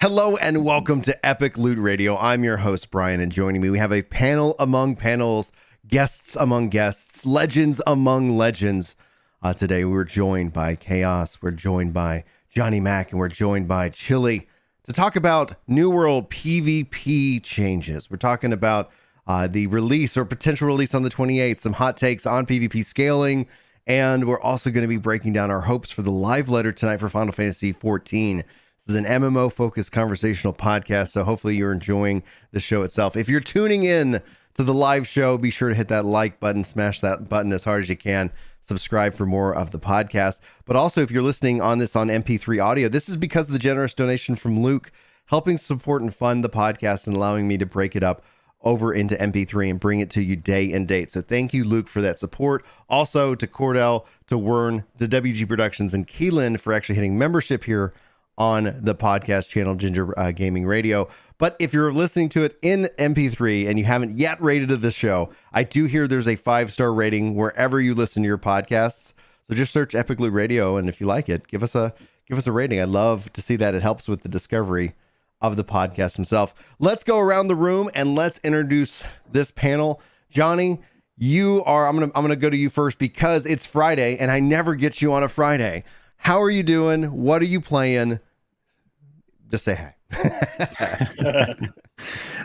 Hello and welcome to Epic Loot Radio. I'm your host, Brian, and joining me, we have a panel among panels, guests among guests, legends among legends. Today, we're joined by Chaos, we're joined by Johny Mac, and we're joined by Chille to talk about New World PvP changes. We're talking about the release or potential release on the 28th, some hot takes on PvP scaling, and we're also going to be breaking down our hopes for the live letter tonight for Final Fantasy XIV. This is an MMO-focused conversational podcast, so hopefully you're enjoying the show itself. If you're tuning in to the live show, be sure to hit that like button, smash that button as hard as you can, subscribe for more of the podcast. But also, if you're listening on this on MP3 audio, this is because of the generous donation from Luke, helping support and fund the podcast and allowing me to break it up over into MP3 and bring it to you day and date. So thank you, Luke, for that support. Also to Cordell, to Wern, to WG Productions, and Keelan for actually hitting membership here on the podcast channel, Ginger Gaming Radio. But if you're listening to it in MP3 and you haven't yet rated the show, I do hear there's a 5-star rating wherever you listen to your podcasts. So just search Epic Loot Radio, and if you like it, give us a rating. I'd love to see that. It helps with the discovery of the podcast himself. Let's go around the room and let's introduce this panel. Johny, I'm gonna go to you first because it's Friday and I never get you on a Friday. How are you doing? What are you playing? Just say hi.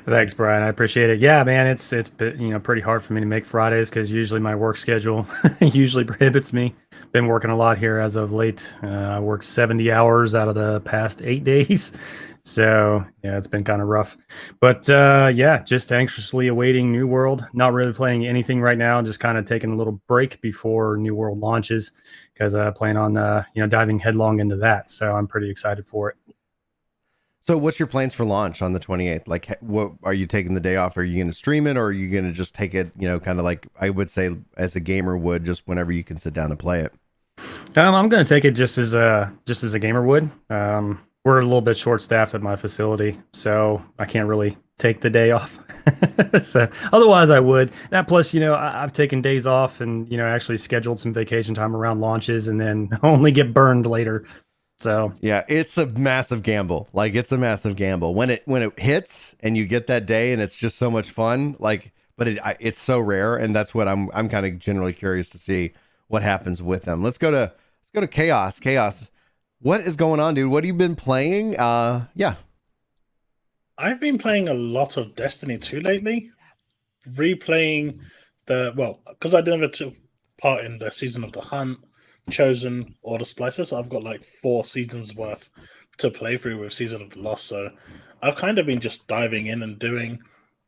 Thanks, Brian. I appreciate it. Yeah, man, it's been, pretty hard for me to make Fridays because usually my work schedule usually prohibits me. Been working a lot here as of late. I worked 70 hours out of the past 8 days. So yeah, it's been kind of rough, but yeah, just anxiously awaiting New World. Not really playing anything right now. Just kind of taking a little break before New World launches because I plan on diving headlong into that. So I'm pretty excited for it. So what's your plans for launch on the 28th? Like, what are you taking the day off? Are you going to stream it, or are you going to just take it, kind of like I would say as a gamer would, just whenever you can sit down and play it? I'm going to take it just as a gamer would. We're a little bit short-staffed at my facility, so I can't really take the day off. So otherwise I would. That plus, I've taken days off and, actually scheduled some vacation time around launches and then only get burned later. So yeah, it's a massive gamble. Like, it's a massive gamble when it hits and you get that day and it's just so much fun. Like, but it's so rare, and that's what I'm kind of generally curious to see what happens with them. Let's go to Chaos. Chaos, what is going on, dude? What have you been playing? Yeah. I've been playing a lot of Destiny 2 lately. Replaying because I never took part in the Season of the Hunt, Chosen, or the Splicer, so I've got like 4 seasons worth to play through with Season of the Lost. So I've kind of been just diving in and doing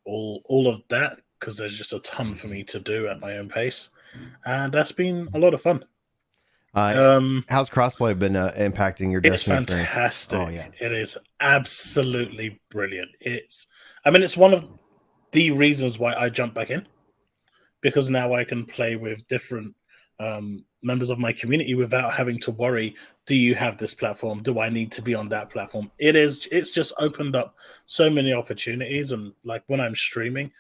all of that because there's just a ton for me to do at my own pace. And that's been a lot of fun. How's crossplay been impacting your Destiny experience? It's fantastic. Oh, yeah. It is absolutely brilliant. It's one of the reasons why I jumped back in, because now I can play with different members of my community without having to worry, do you have this platform? Do I need to be on that platform? It's just opened up so many opportunities, and like when I'm streaming,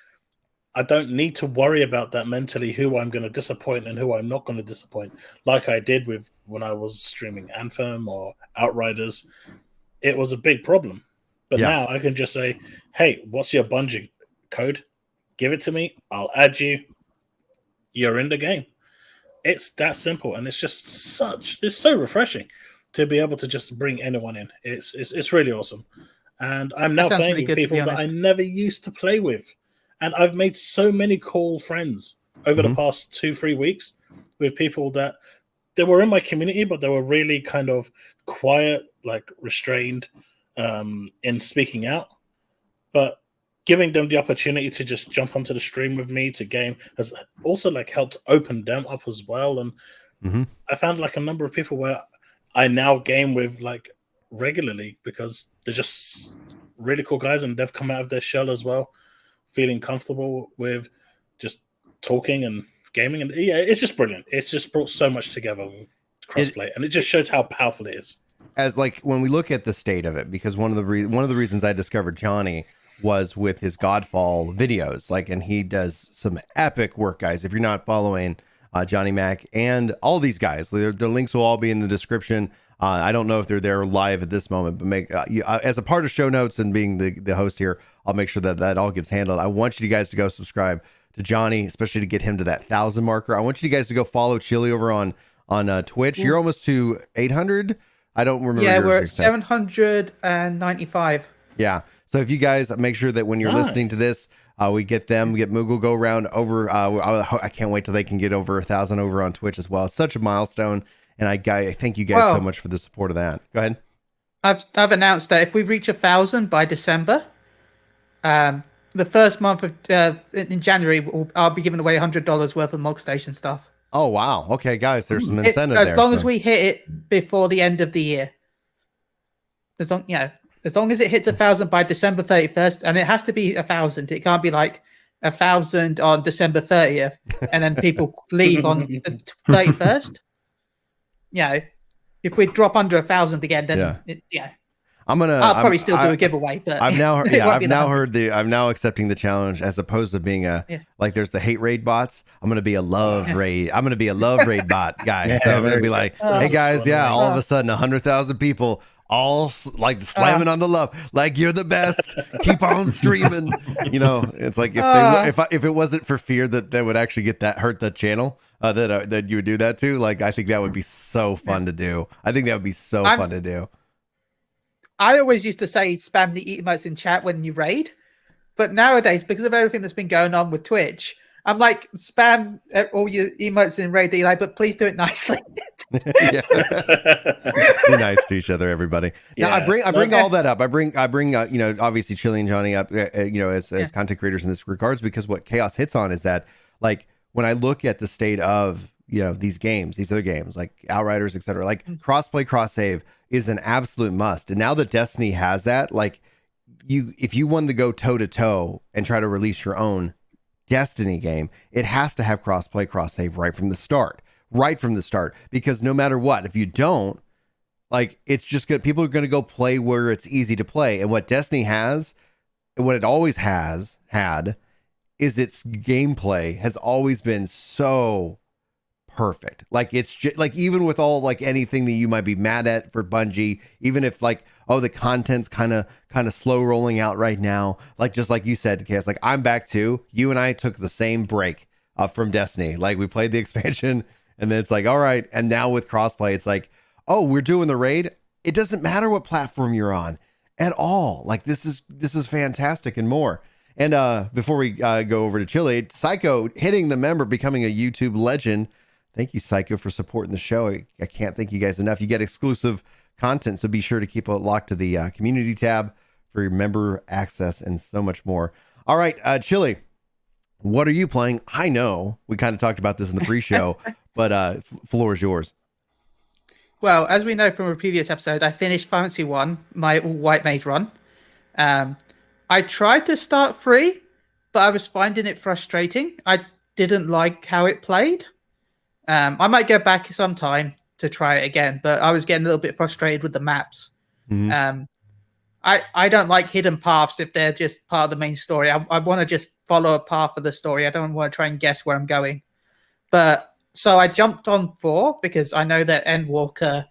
I don't need to worry about that mentally, who I'm going to disappoint and who I'm not going to disappoint, like I did with when I was streaming Anthem or Outriders. It was a big problem. But now I can just say, hey, what's your Bungie code? Give it to me. I'll add you. You're in the game. It's that simple. And it's just it's so refreshing to be able to just bring anyone in. It's really awesome. And I'm now playing with people that I never used to play with. And I've made so many cool friends over the past 2-3 weeks with people that they were in my community, but they were really kind of quiet, like restrained in speaking out. But giving them the opportunity to just jump onto the stream with me to game has also like helped open them up as well. And I found like a number of people where I now game with like regularly because they're just really cool guys and they've come out of their shell as well, feeling comfortable with just talking and gaming. And yeah, it's just brilliant. It's just brought so much together with crossplay, and it just shows how powerful it is. As like when we look at the state of it, because one of the reasons I discovered Johny was with his Godfall videos, like, and he does some epic work, guys. If you're not following Johny Mac and all these guys, their links will all be in the description. I don't know if they're there live at this moment, but as a part of show notes and being the host here, I'll make sure that all gets handled. I want you guys to go subscribe to Johny, especially to get him to that 1,000 marker. I want you guys to go follow Chille over on Twitch. You're almost to 800. I don't remember. Yeah, we're at 795. Yeah. So if you guys make sure that when you're listening to this, we get Moogle go around over. I can't wait till they can get over 1,000 over on Twitch as well. It's such a milestone. And I thank you guys so much for the support of that. Go ahead. I've announced that if we reach 1,000 by December, the first month of in January, I'll be giving away $100 worth of Mog Station stuff. Oh wow! Okay, guys, there's some incentive as long as we hit it before the end of the year. As long as it hits 1,000 by December 31st, and it has to be 1,000. It can't be like 1,000 on December 30th, and then people leave on the 31st. If we drop under 1,000 again, then I'll probably still do a giveaway. But I'm now accepting the challenge as opposed to being like there's the hate raid bots. I'm gonna be a love raid. I'm gonna be a love raid bot guy. So I'm gonna be like, hey guys, all of a sudden 100,000 people all like slamming on the love, like you're the best. Keep on streaming. It's like if it wasn't for fear that would actually hurt the channel. That you would do that too. Like, I think that would be so fun to do. I think that would be so fun to do. I always used to say spam the emotes in chat when you raid, but nowadays, because of everything that's been going on with Twitch, I'm like, spam all your emotes in raid that you like, but please do it nicely. Be nice to each other, everybody. Now I bring all that up. I bring obviously Chille and Johny up, as content creators in this regards, because what Chaos hits on is that, like, when I look at the state of these other games like Outriders, etc., like crossplay, cross save is an absolute must. And now that Destiny has that, like, if you wanted to go toe to toe and try to release your own Destiny game, it has to have crossplay, cross save right from the start. Because no matter what, if you don't, like, it's just people are gonna go play where it's easy to play. And what Destiny has, what it always had, is its gameplay has always been so perfect. Like, it's just like, even with all like anything that you might be mad at for Bungie, even if like, the content's kind of slow rolling out right now, like, just like you said, Chaos, like, I'm back too. You and I took the same break from Destiny. Like, we played the expansion and then it's like, all right. And now with crossplay, it's like, we're doing the raid. It doesn't matter what platform you're on at all. Like, this is fantastic and more. And before we go over to Chille, Psycho hitting the member, becoming a YouTube legend. Thank you, Psycho, for supporting the show. I can't thank you guys enough. You get exclusive content, so be sure to keep it locked to the community tab for your member access and so much more. All right, Chille, what are you playing? I know we kind of talked about this in the pre-show, but floor is yours. Well, as we know from a previous episode, I finished Final Fantasy XIV, my all-white mage run. I tried to start free, but I was finding it frustrating. I didn't like how it played. I might go back sometime to try it again, but I was getting a little bit frustrated with the maps. Mm-hmm. I don't like hidden paths if they're just part of the main story. I want to just follow a path of the story. I don't want to try and guess where I'm going. So I jumped on 4 because I know that Endwalker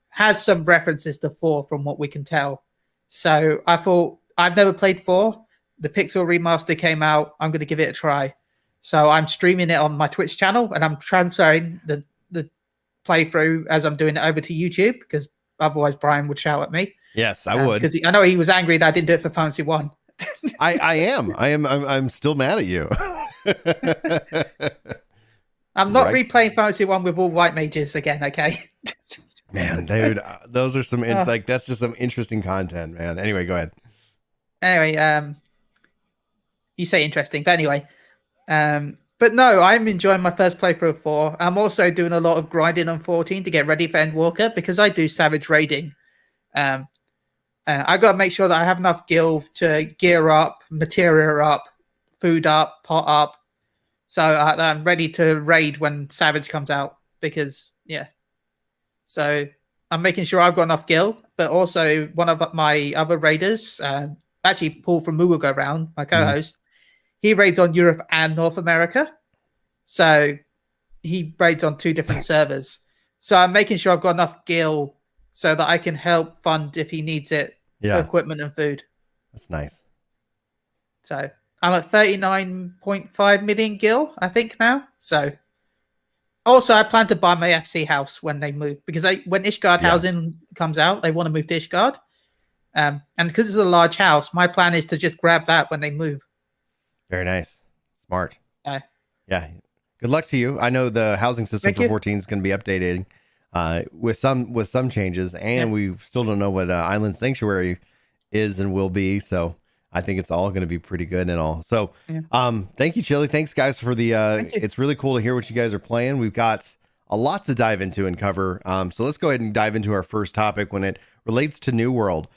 has some references to 4 from what we can tell. So I thought, I've never played 4. The Pixel remaster came out. I'm going to give it a try. So I'm streaming it on my Twitch channel, and I'm transferring the playthrough as I'm doing it over to YouTube, because otherwise Brian would shout at me. Yes, I would. Because I know he was angry that I didn't do it for Final Fantasy 1. I am. I'm still mad at you. I'm not replaying Final Fantasy 1 with all white mages again, okay? Man, dude, those are some that's just some interesting content, man. Anyway, go ahead. Anyway, you say interesting, but anyway, but no, I'm enjoying my first playthrough of 4. I'm also doing a lot of grinding on 14 to get ready for Endwalker, because I do savage raiding. I got to make sure that I have enough gil to gear up, material up, food up, pot up, so I'm ready to raid when Savage comes out, because so I'm making sure I've got enough gil, but also one of my other raiders, actually Paul from Moogle Go Round, my co-host, he raids on Europe and North America. So he raids on 2 different servers. So I'm making sure I've got enough gil so that I can help fund if he needs it for equipment and food. That's nice. So I'm at 39.5 million gil, I think now. So also I plan to buy my FC house when they move, because when Ishgard housing comes out, they want to move to Ishgard. And because it's a large house, my plan is to just grab that when they move. Very nice. Smart. Yeah. Good luck to you. I know the housing system for 14 is going to be updated with some changes, and we still don't know what Island Sanctuary is and will be. So I think it's all going to be pretty good and all. So thank you, Chille. Thanks, guys, for the it's really cool to hear what you guys are playing. We've got a lot to dive into and cover. So let's go ahead and dive into our first topic when it relates to New World.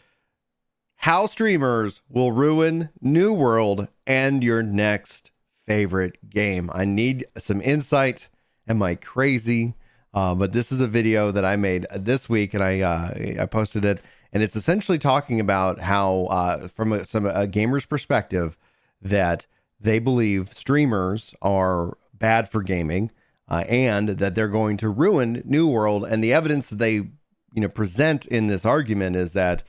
How streamers will ruin New World and your next favorite game. I need some insight. Am I crazy? But this is a video that I made this week, and I posted it, and it's essentially talking about how from a gamer's perspective, that they believe streamers are bad for gaming, and that they're going to ruin New World. And the evidence that they present in this argument is that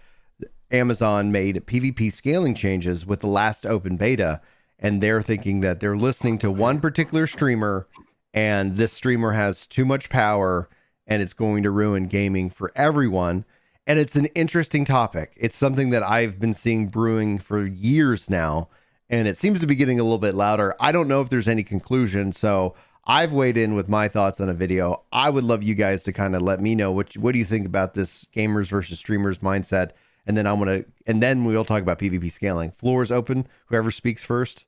Amazon made PvP scaling changes with the last open beta, and they're thinking that they're listening to one particular streamer, and this streamer has too much power and it's going to ruin gaming for everyone. And it's an interesting topic. It's something that I've been seeing brewing for years now, and it seems to be getting a little bit louder. I don't know if there's any conclusion, so I've weighed in with my thoughts on a video. I would love you guys to kind of let me know what do you think about this gamers versus streamers mindset. And then we'll talk about PvP scaling. Floor is open. Whoever speaks first.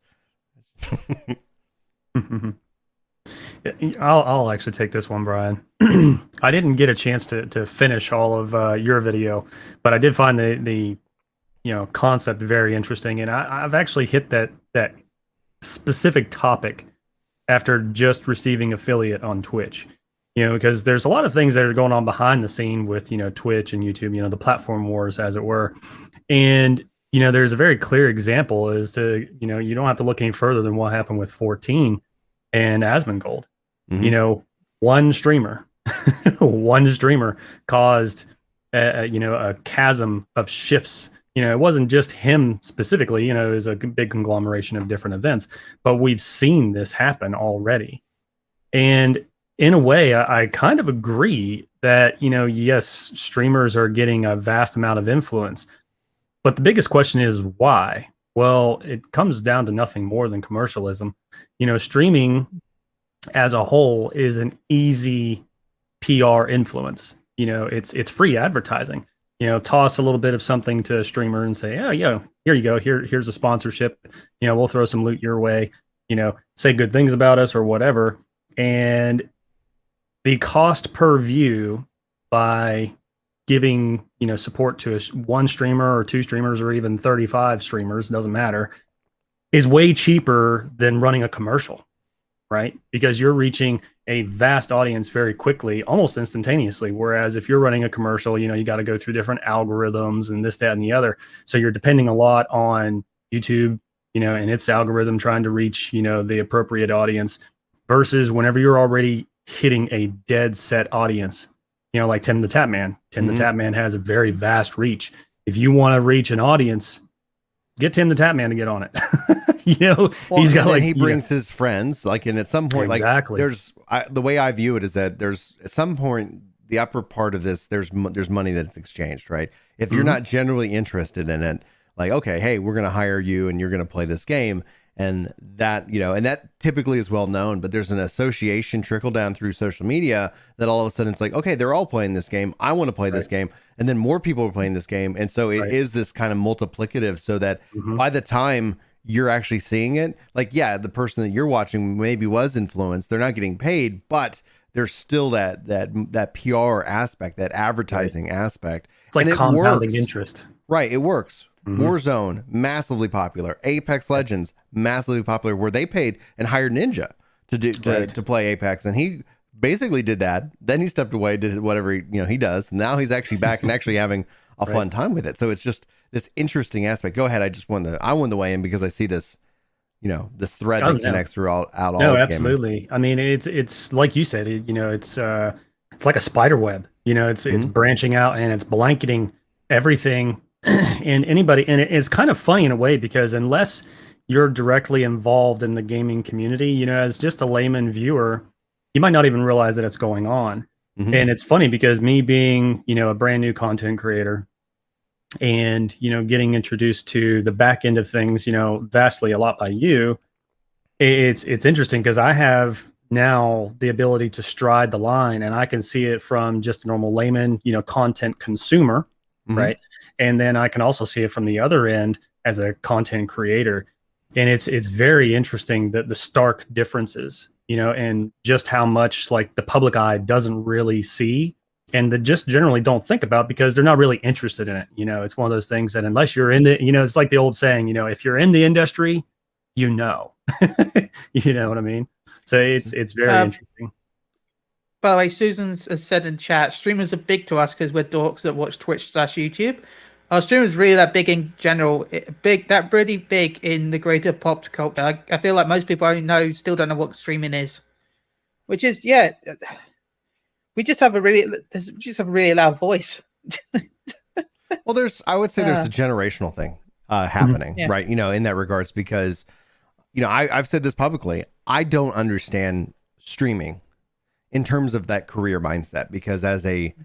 I'll actually take this one, Brian. I didn't get a chance to finish all of your video, but I did find the concept very interesting, and I've actually hit that specific topic after just receiving affiliate on Twitch. Because there's a lot of things that are going on behind the scene with, Twitch and YouTube, the platform wars, as it were. And, there's a very clear example as to, you don't have to look any further than what happened with 14 and Asmongold. Mm-hmm. One streamer caused, a chasm of shifts. It wasn't just him specifically, it was a big conglomeration of different events, but we've seen this happen already. And in a way, I kind of agree that, yes, streamers are getting a vast amount of influence, but the biggest question is why? Well, it comes down to nothing more than commercialism. Streaming as a whole is an easy PR influence. It's free advertising. Toss a little bit of something to a streamer and say, oh, yeah, here you go. Here's a sponsorship. We'll throw some loot your way. Say good things about us or whatever. And the cost per view by giving, support to one streamer or two streamers or even 35 streamers, doesn't matter, is way cheaper than running a commercial, right? Because you're reaching a vast audience very quickly, almost instantaneously. Whereas if you're running a commercial, you got to go through different algorithms and this, that, and the other. So you're depending a lot on YouTube, and its algorithm trying to reach, the appropriate audience, versus whenever you're already hitting a dead set audience, like Tim the Tap Man. Tim the Tap Man has a very vast reach. If you want to reach an audience, get Tim the Tap Man to get on it. He's got he brings his friends, and at some point, exactly. There's the way I view it is that there's at some point the upper part of this, there's money that's exchanged, right? If you're not generally interested in it, okay, hey, we're going to hire you and you're going to play this game. And that, and that typically is well known, but there's an association trickle down through social media that all of a sudden it's like, okay, they're all playing this game. I want to play this game. And then more people are playing this game. And so it is this kind of multiplicative, so that by the time you're actually seeing it, the person that you're watching maybe was influenced. They're not getting paid, but there's still that PR aspect, that advertising aspect. It's like compounding interest. Right. It works. Warzone, massively popular. Apex Legends, massively popular, where they paid and hired Ninja to play Apex, and he basically did that. Then he stepped away, did whatever he does. Now he's actually back and actually having a fun time with it. So it's just this interesting aspect. Go ahead. I wanted to weigh in because I see this, this thread that connects throughout all. No, absolutely. Gaming. I mean, it's like you said, it's like a spider web. You know, it's branching out and it's blanketing everything and anybody. And it's kind of funny in a way, because unless you're directly involved in the gaming community, you know, as just a layman viewer, you might not even realize that it's going on. And it's funny because me being, you know, a brand new content creator and, you know, getting introduced to the back end of things, you know, vastly a lot by you, it's interesting because I have now the ability to stride the line, and I can see it from just a normal layman, you know, content consumer, right? And then I can also see it from the other end as a content creator. And it's very interesting that the stark differences, you know, and just how much like the public eye doesn't really see, and that just generally don't think about because they're not really interested in it. You know, it's one of those things that unless you're in the, you know, it's like the old saying, you know, if you're in the industry, you know, you know what I mean? So it's very interesting. By the way, Susan has said in chat, streamers are big to us because we're dorks that watch Twitch/YouTube. Our streamers really that big in general, really big in the greater pop culture. I feel like most people I still don't know what streaming is, which is we just have a really loud voice. Well, I would say there's a generational thing happening, right? You know, in that regards, because, you know, I've said this publicly. I don't understand streaming in terms of that career mindset, because I'm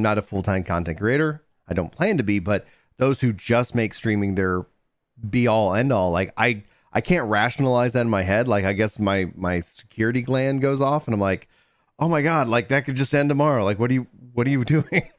not a full-time content creator. I don't plan to be, but those who just make streaming their be all end all, like I can't rationalize that in my head. Like, I guess my security gland goes off and I'm like, oh my God, like that could just end tomorrow. Like, what are you doing?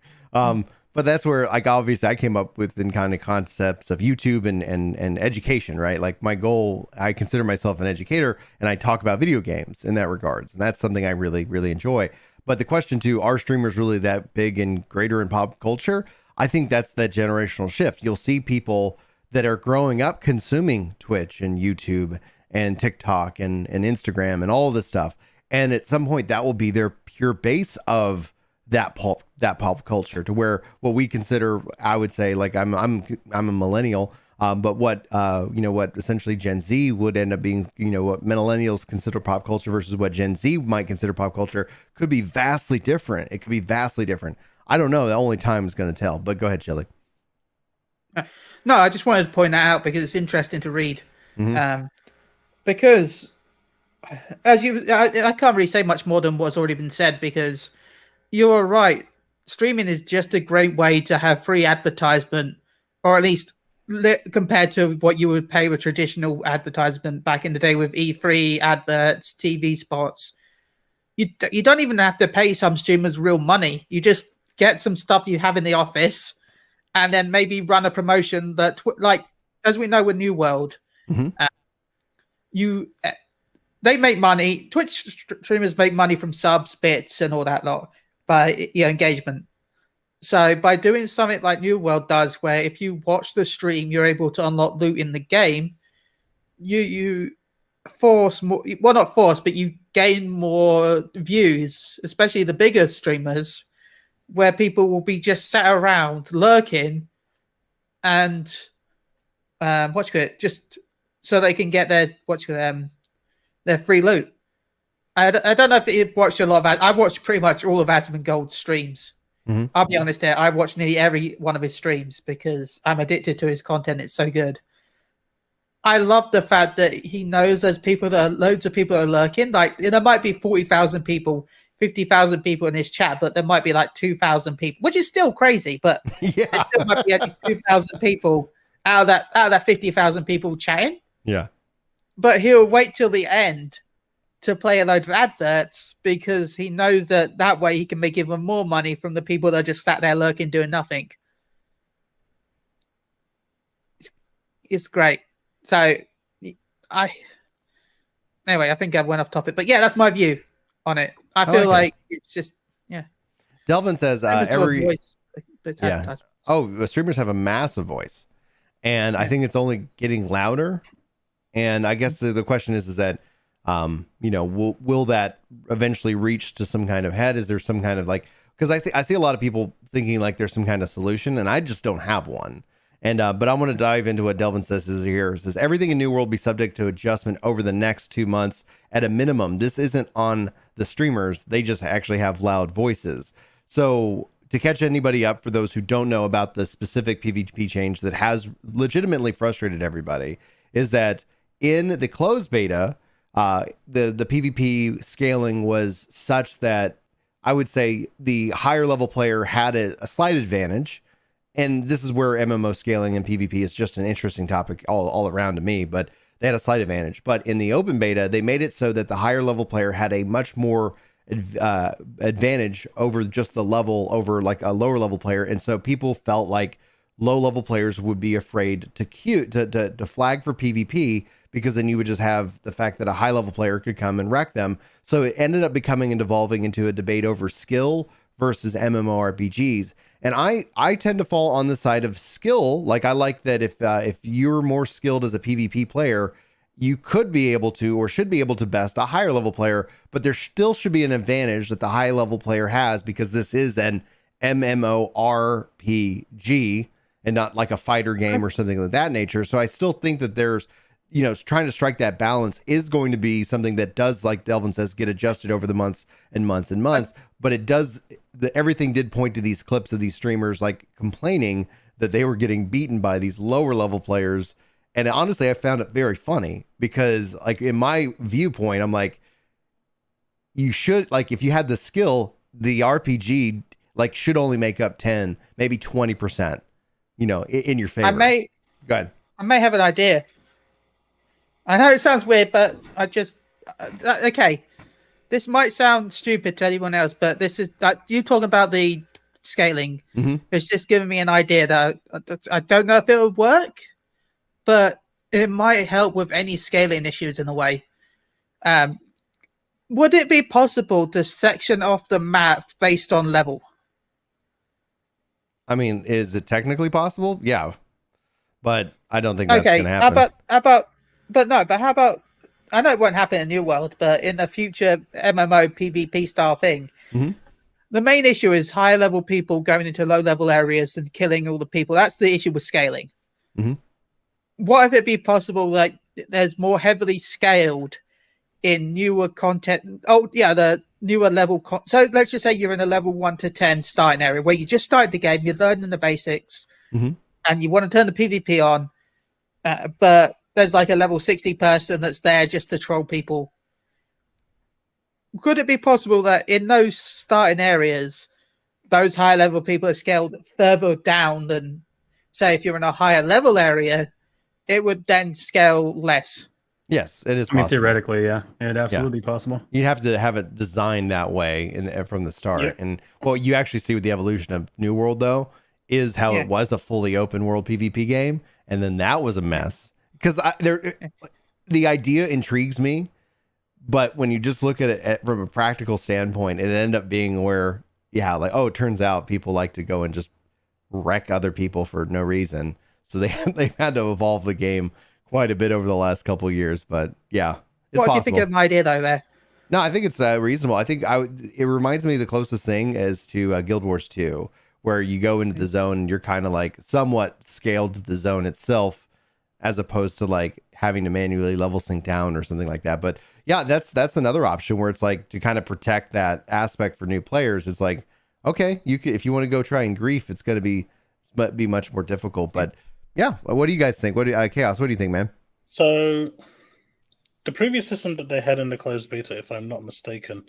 But that's where, like, obviously I came up with the kind of concepts of YouTube and education, right? Like my goal, I consider myself an educator and I talk about video games in that regards. And that's something I really, really enjoy. But the question too, are streamers really that big and greater in pop culture? I think that's that generational shift. You'll see people that are growing up consuming Twitch and YouTube and TikTok and Instagram and all of this stuff. And at some point that will be their pure base of that pop culture, to where what we consider, I would say, like I'm a millennial, but what essentially Gen Z would end up being, you know, what millennials consider pop culture versus what Gen Z might consider pop culture could be vastly different. It could be vastly different. I don't know. The only time is going to tell. But go ahead, Chille. No, I just wanted to point that out because it's interesting to read. Because I can't really say much more than what's already been said, because you're right. Streaming is just a great way to have free advertisement, or at least compared to what you would pay with traditional advertisement back in the day with E3 adverts, TV spots. You don't even have to pay some streamers real money. You just get some stuff you have in the office, and then maybe run a promotion that, like, as we know with New World, they make money. Twitch streamers make money from subs, bits, and all that lot by engagement. So by doing something like New World does, where if you watch the stream, you're able to unlock loot in the game, you force more. Well, not force, but you gain more views, especially the bigger streamers, where people will be just sat around lurking and just so they can get their free loot. I don't know if you've watched a lot of I watched pretty much all of Admin Gold's streams. I'll be honest here, I watched nearly every one of his streams because I'm addicted to his content. It's so good. I love the fact that he knows there's loads of people are lurking. Like, there might be 40,000 people, 50,000 people in his chat, but there might be like 2,000 people, which is still crazy, but there still might be only 2,000 people out of that 50,000 people chatting. Yeah. But he'll wait till the end to play a load of adverts because he knows that way he can make even more money from the people that are just sat there lurking doing nothing. It's great. So I think I went off topic, but yeah, that's my view on it. I feel like it's just, yeah. Delvin says streamers have a massive voice, and I think it's only getting louder. And I guess the question is that, will that eventually reach to some kind of head? Is there some kind of, like, because I see a lot of people thinking like there's some kind of solution, and I just don't have one. And but I want to dive into what Delvin says here. It says everything in New World will be subject to adjustment over the next 2 months at a minimum. This isn't on the streamers; they just actually have loud voices. So to catch anybody up, for those who don't know about the specific PvP change that has legitimately frustrated everybody, is that in the closed beta, the PvP scaling was such that I would say the higher level player had a slight advantage. And this is where MMO scaling and PvP is just an interesting topic all around to me, but they had a slight advantage. But in the open beta, they made it so that the higher level player had a much more advantage over just the level over like a lower level player. And so people felt like low level players would be afraid to flag for PvP, because then you would just have the fact that a high level player could come and wreck them. So it ended up becoming and devolving into a debate over skill versus MMORPGs. And I tend to fall on the side of skill. Like I like that if you're more skilled as a PvP player, you could be able to or should be able to best a higher level player, but there still should be an advantage that the high level player has, because this is an MMORPG and not like a fighter game or something of that nature. So I still think that there's, trying to strike that balance is going to be something that does, like Delvin says, get adjusted over the months and months and months. But it does, everything did point to these clips of these streamers like complaining that they were getting beaten by these lower level players. And honestly, I found it very funny, because like in my viewpoint, I'm like, you should, like, if you had the skill, the RPG like should only make up 10, maybe 20%, in your favor. Go ahead. I may have an idea. I know it sounds weird, but I just okay. This might sound stupid to anyone else, but this is you talking about the scaling. Mm-hmm. It's just giving me an idea that I don't know if it would work, but it might help with any scaling issues in a way. Would it be possible to section off the map based on level? I mean, is it technically possible? Yeah, but I don't think that's going to happen. How about, I know it won't happen in New World, but in the future MMO PvP style thing, the main issue is high level people going into low level areas and killing all the people. That's the issue with scaling. What if it be possible, like there's more heavily scaled in newer content? Oh yeah, the newer level. So let's just say you're in a level 1 to 10 starting area where you just started the game, you're learning the basics, and you want to turn the PvP on, but there's like a level 60 person that's there just to troll people. Could it be possible that in those starting areas, those high level people are scaled further down than, say, if you're in a higher level area, it would then scale less? Yes, it is I mean, possible. Theoretically, yeah. It'd absolutely be possible. You'd have to have it designed that way from the start. Yeah. And what you actually see with the evolution of New World, though, is how it was a fully open world PvP game. And then that was a mess. Because the idea intrigues me, but when you just look at it from a practical standpoint, it ended up being where, it turns out people like to go and just wreck other people for no reason. So they've had to evolve the game quite a bit over the last couple of years. But yeah, it's what possible. do you think of my idea though there? No, I think it's reasonable. I think it reminds me of the closest thing as to Guild Wars 2, where you go into the zone and you're kind of like somewhat scaled to the zone itself, as opposed to like having to manually level sync down or something like that. But yeah, that's another option where it's like to kind of protect that aspect for new players. It's like, okay, if you want to go try and grief, it's going to be much more difficult. But yeah, what do you guys think? Chaos, what do you think, man? So the previous system that they had in the closed beta, if I'm not mistaken,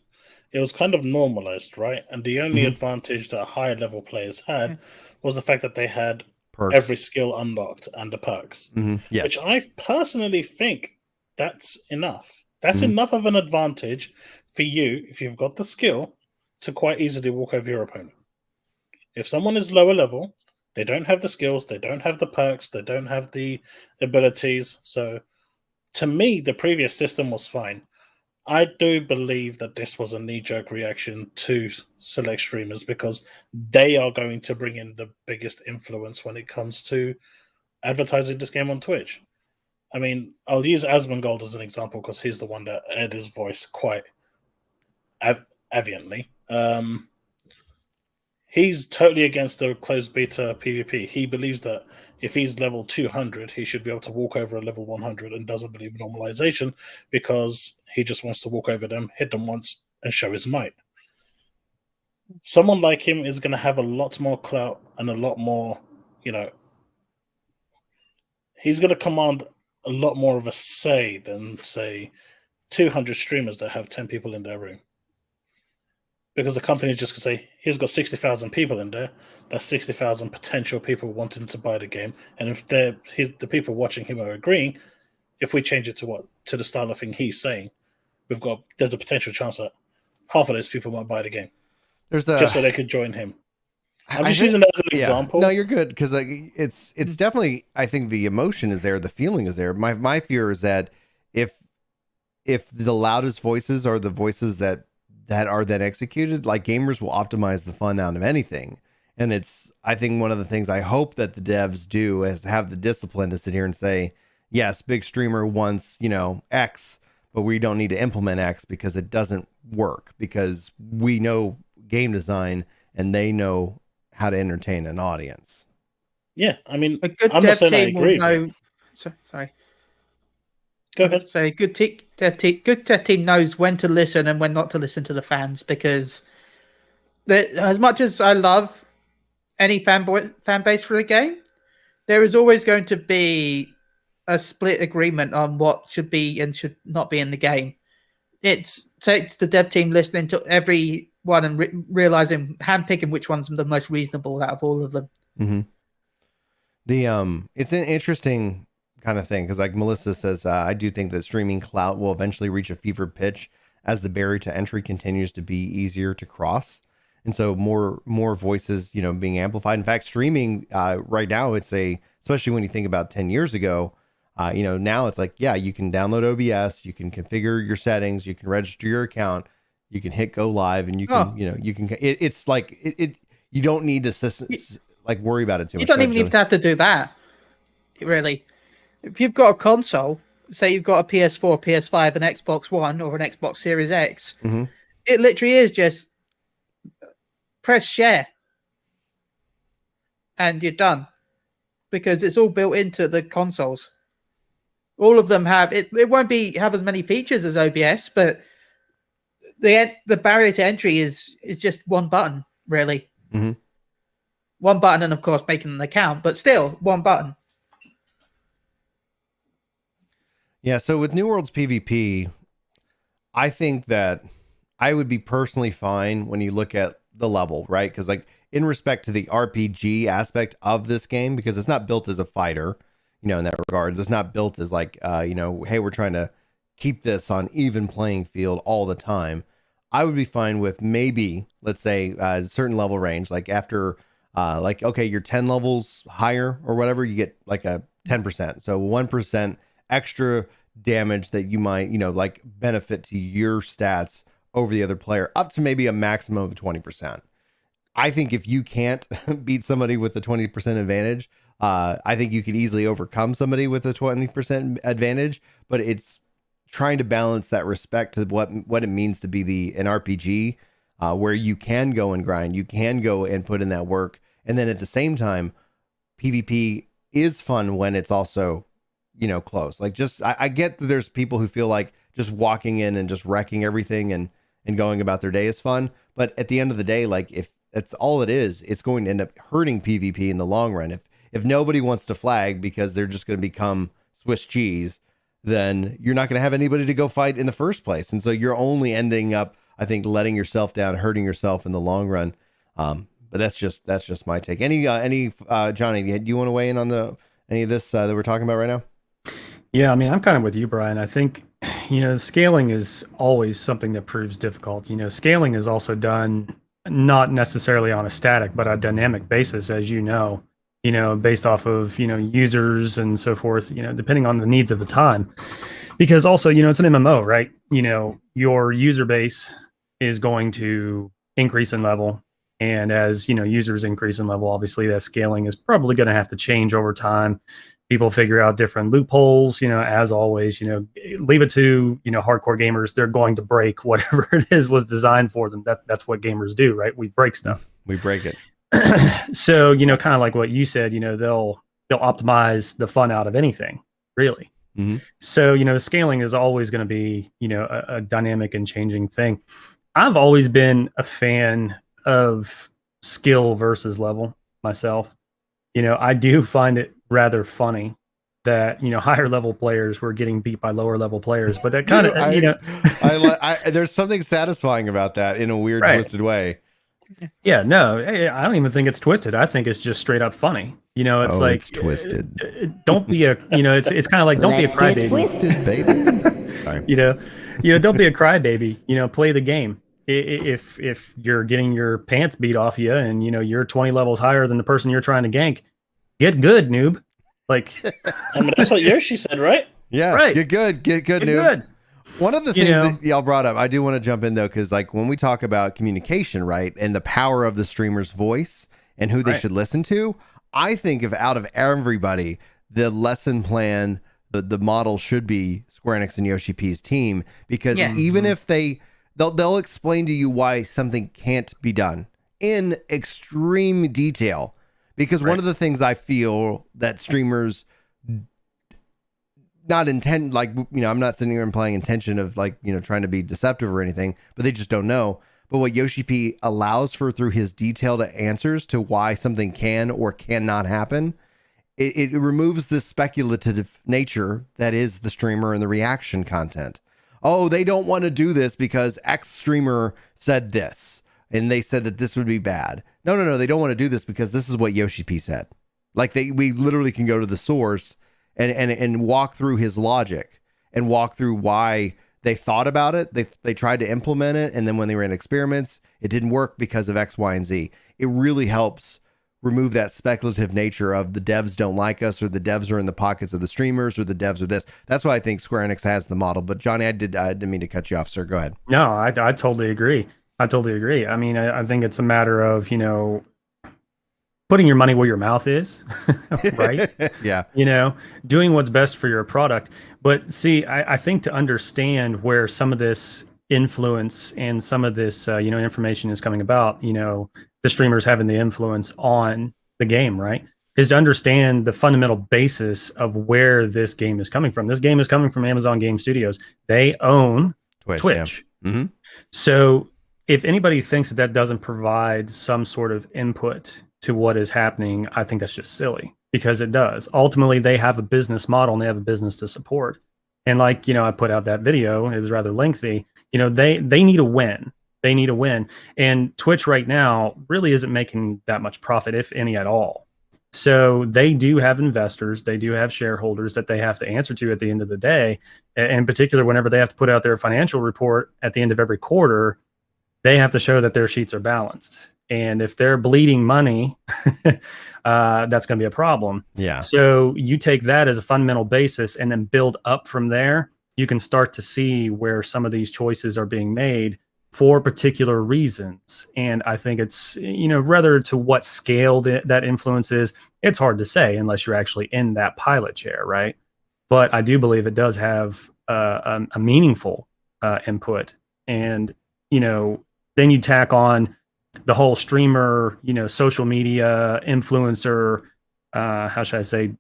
it was kind of normalized, right? And the only advantage that higher level players had was the fact that they had Perks. Every skill unlocked and the perks. Yes. Which I personally think that's enough. That's enough of an advantage for you, if you've got the skill, to quite easily walk over your opponent. If someone is lower level, they don't have the skills, they don't have the perks, they don't have the abilities. So to me, the previous system was fine. I do believe that this was a knee-jerk reaction to select streamers, because they are going to bring in the biggest influence when it comes to advertising this game on Twitch. I mean, I'll use Asmongold as an example because he's the one that aired his voice quite aviantly. he's totally against the closed beta PvP. He believes that if he's level 200, he should be able to walk over a level 100 and doesn't believe in normalization because he just wants to walk over them, hit them once, and show his might. Someone like him is going to have a lot more clout and a lot more, he's going to command a lot more of a say than, say, 200 streamers that have 10 people in their room. Because the company is just going to say, he's got 60,000 people in there. That's 60,000 potential people wanting to buy the game. And if the people watching him are agreeing, if we change it to the style of thing he's saying, there's a potential chance that half of those people might buy the game. Just so they could join him. I'm just using that as an example. No, you're good, because it's definitely, I think the emotion is there, the feeling is there. My fear is that if the loudest voices are the voices that are then executed, like, gamers will optimize the fun out of anything. And I think one of the things I hope that the devs do is have the discipline to sit here and say, yes, big streamer wants, X, but we don't need to implement X because it doesn't work, because we know game design and they know how to entertain an audience. Yeah, I mean, a good I'm dev not saying I team agree. will know. Sorry. Go ahead. So good dev team knows when to listen and when not to listen to the fans, because as much as I love any fan base for the game, there is always going to be a split agreement on what should be and should not be in the game. It takes the dev team listening to every one and realizing, handpicking which one's the most reasonable out of all of them. Mm-hmm. It's an interesting kind of thing, because like Melissa says, I do think that streaming clout will eventually reach a fever pitch as the barrier to entry continues to be easier to cross, and so more voices being amplified. In fact, streaming right now, especially when you think about 10 years ago, now it's like, yeah, you can download OBS, you can configure your settings, you can register your account, you can hit go live, and you can it's like you don't need to worry about it too much. You don't even have to do that, really. If you've got a console, say you've got a PS4, PS5, an Xbox One, or an Xbox Series X, mm-hmm. It literally is just press share and you're done, because it's all built into the consoles. All of them have it. It won't have as many features as OBS, but the barrier to entry is just one button, really. Mm-hmm. One button, and of course making an account, but still one button. Yeah, so with New World's PvP, I think that I would be personally fine when you look at the level, right? Because like in respect to the RPG aspect of this game, because it's not built as a fighter, in that regards, it's not built as like, hey, we're trying to keep this on even playing field all the time. I would be fine with maybe, let's say, a certain level range, like after, okay, you're 10 levels higher or whatever, you get like a 10%. So 1% extra damage that you might, benefit to your stats over the other player, up to maybe a maximum of 20%. I think if you can't beat somebody with a 20% advantage, I think you could easily overcome somebody with a 20% advantage, but it's trying to balance that respect to what it means to be an RPG, where you can go and grind, you can go and put in that work. And then at the same time, PvP is fun when it's also, close. Like I get that there's people who feel like just walking in and just wrecking everything and going about their day is fun. But at the end of the day, like if that's all it is, it's going to end up hurting PvP in the long run. If nobody wants to flag because they're just going to become Swiss cheese, then you're not going to have anybody to go fight in the first place. And so you're only ending up, I think, letting yourself down, hurting yourself in the long run. But that's just my take. Any Johnny, do you want to weigh in on any of this that we're talking about right now? Yeah, I mean, I'm kind of with you, Brian. I think, scaling is always something that proves difficult. Scaling is also done not necessarily on a static, but a dynamic basis, as based off of, users and so forth, depending on the needs of the time. Because also, it's an MMO, right? Your user base is going to increase in level. And as, users increase in level, obviously that scaling is probably going to have to change over time. People figure out different loopholes, as always, leave it to, hardcore gamers. They're going to break whatever it is was designed for them. That's what gamers do, right? We break stuff. We break it. So, kind of like what you said, they'll optimize the fun out of anything, really. Mhm. So, the scaling is always going to be, a dynamic and changing thing. I've always been a fan of skill versus level myself. I do find it rather funny that, higher level players were getting beat by lower level players, but that kind of, there's something satisfying about that in a weird, Right. twisted way. Yeah, no, I don't even think it's twisted. I think it's just straight up funny. It's like it's twisted. Don't be a, it's kind of like don't be a crybaby. Twisted, baby. Sorry. Don't be a crybaby. Play the game. If you're getting your pants beat off you and you're 20 levels higher than the person you're trying to gank, get good, noob. Like, I mean, that's what Yoshi said, right? Yeah, right. Get good, noob. Good. One of the things that y'all brought up, I do want to jump in though, because like when we talk about communication, right, and the power of the streamer's voice and who they should listen to, I think out of everybody, the lesson plan, the model should be Square Enix and Yoshi P's team, because even if they'll explain to you why something can't be done in extreme detail, because one of the things I feel that streamers not intend, like, I'm not sitting here and playing intention of like, trying to be deceptive or anything, but they just don't know. But what Yoshi P allows for through his detailed answers to why something can or cannot happen, it removes the speculative nature that is the streamer and the reaction content. Oh, they don't want to do this because X streamer said this and they said that this would be bad. No, they don't want to do this because this is what Yoshi P said. Like we literally can go to the source and walk through his logic and walk through why they thought about it. They tried to implement it, and then when they ran experiments, it didn't work because of X, Y, and Z. It really helps remove that speculative nature of the devs don't like us, or the devs are in the pockets of the streamers, or the devs are this. That's why I think Square Enix has the model. But Johnny, I didn't mean to cut you off, sir. Go ahead. No, I totally agree. I mean, I think it's a matter of, putting your money where your mouth is, right? Yeah. Doing what's best for your product. But see, I think to understand where some of this influence and some of this, information is coming about, the streamers having the influence on the game, right? Is to understand the fundamental basis of where this game is coming from. This game is coming from Amazon Game Studios. They own Twitch. Yeah. Mm-hmm. So if anybody thinks that doesn't provide some sort of input to what is happening, I think that's just silly, because it does. Ultimately, they have a business model and they have a business to support. And like, I put out that video, it was rather lengthy. They need a win. They need a win. And Twitch right now really isn't making that much profit, if any at all. So they do have investors, they do have shareholders that they have to answer to at the end of the day. In particular, whenever they have to put out their financial report at the end of every quarter, they have to show that their sheets are balanced. And if they're bleeding money, that's going to be a problem. Yeah. So you take that as a fundamental basis and then build up from there. You can start to see where some of these choices are being made for particular reasons. And I think it's, rather to what scale that influence is, it's hard to say unless you're actually in that pilot chair, right? But I do believe it does have a meaningful input. And, then you tack on the whole streamer, social media influencer, how should I say?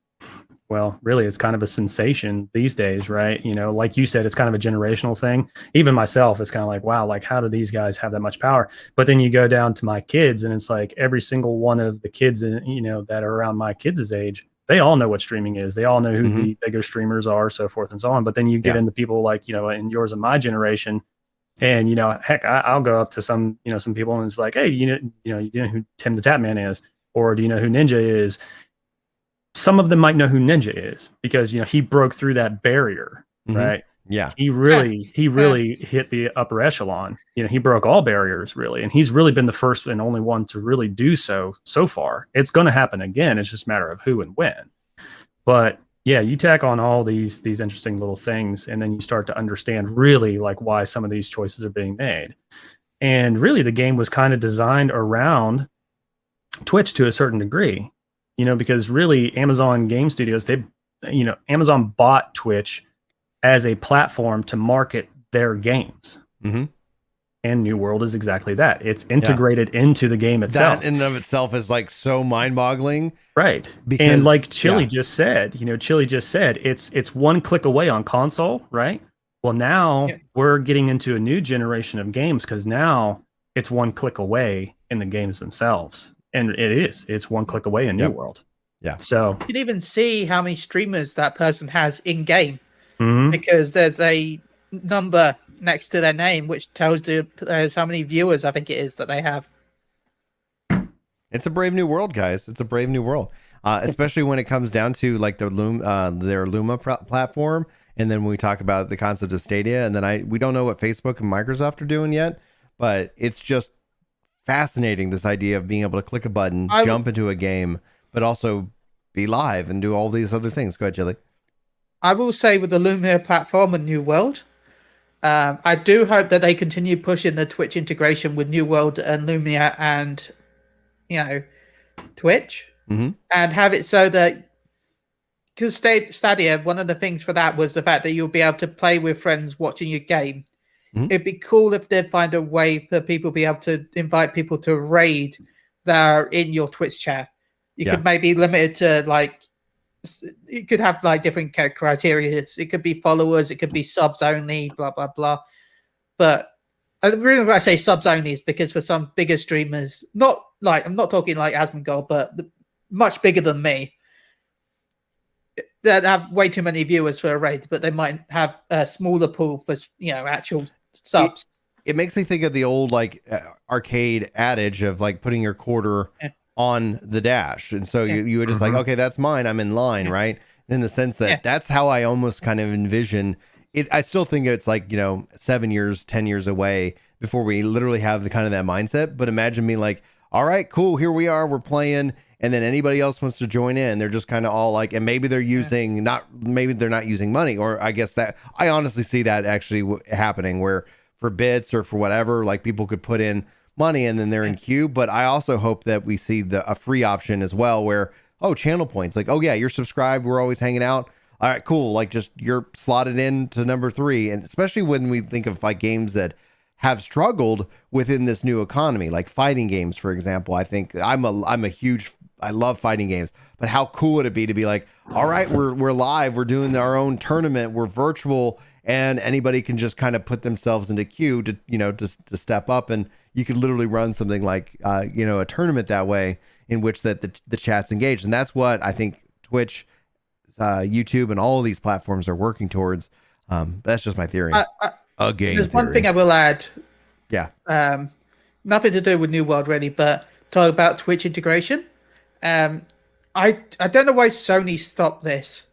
Well, really, it's kind of a sensation these days, right? Like you said, it's kind of a generational thing. Even myself, it's kind of like, wow, like how do these guys have that much power? But then you go down to my kids, and it's like every single one of the kids, that are around my kids' age, they all know what streaming is. They all know who the bigger streamers are, so forth and so on. But then you get into people like, in yours and my generation. And, heck, I'll go up to some people and it's like, hey, you know who Tim the Tatman is, or do you know who Ninja is? Some of them might know who Ninja is because, he broke through that barrier, right? Yeah. He really hit the upper echelon. He broke all barriers really. And he's really been the first and only one to really do so far. It's going to happen again. It's just a matter of who and when. But yeah, you tack on all these interesting little things, and then you start to understand really like why some of these choices are being made. And really the game was kind of designed around Twitch to a certain degree, because really Amazon Game Studios, Amazon bought Twitch as a platform to market their games. Mm-hmm. And New World is exactly that. It's integrated into the game itself. That in and of itself is like so mind-boggling. Right. Because, and like Chille just said, Chille just said it's one click away on console, right? Well, now we're getting into a new generation of games because now it's one click away in the games themselves. And it's one click away in New World. Yeah. So you can even see how many streamers that person has in game because there's a number next to their name which tells you how many viewers I think it is that they have. It's a brave new world, guys. It's a brave new world, especially when it comes down to like their Luma platform, and then when we talk about the concept of Stadia, and then we don't know what Facebook and Microsoft are doing yet, but it's just fascinating, this idea of being able to click a button, jump into a game, but also be live and do all these other things. Go ahead, Chille. I will say with the Lumia platform and New World, I do hope that they continue pushing the Twitch integration with New World and Lumia and, Twitch, and have it so that, because Stadia, one of the things for that was the fact that you'll be able to play with friends watching your game. It'd be cool if they'd find a way for people to be able to invite people to raid that are in your Twitch chat. You could maybe limit it to like, you could have like different criteria. It could be followers, it could be subs only, blah blah blah. But the reason why I say subs only is because for some bigger streamers, not like I'm not talking like Asmongold, but much bigger than me, that have way too many viewers for a raid, but they might have a smaller pool for actual subs. It makes me think of the old like arcade adage of like putting your quarter on the dash, and so you were just like, okay, that's mine, I'm in line, right? In the sense that that's how I almost kind of envision it. I still think it's like 7 years, 10 years away before we literally have the kind of that mindset. But imagine me like, all right, cool, here we are, we're playing, and then anybody else wants to join in, they're just kind of all like, and maybe they're using maybe they're not using money, or I guess that I honestly see that actually happening where for bits or for whatever, like people could put in money and then they're in queue. But I also hope that we see a free option as well, where channel points, like, oh yeah, you're subscribed, we're always hanging out, all right, cool, like just you're slotted in to number 3. And especially when we think of like games that have struggled within this new economy, like fighting games, for example. I think I love fighting games, but how cool would it be to be like, all right, we're live, we're doing our own tournament, we're virtual, and anybody can just kind of put themselves into queue to to step up, and you could literally run something like a tournament that way, in which that the chat's engaged. And that's what I think Twitch, YouTube, and all of these platforms are working towards. That's just my theory. There's one thing I will add. Yeah. Nothing to do with New World really, but talk about Twitch integration. I don't know why Sony stopped this,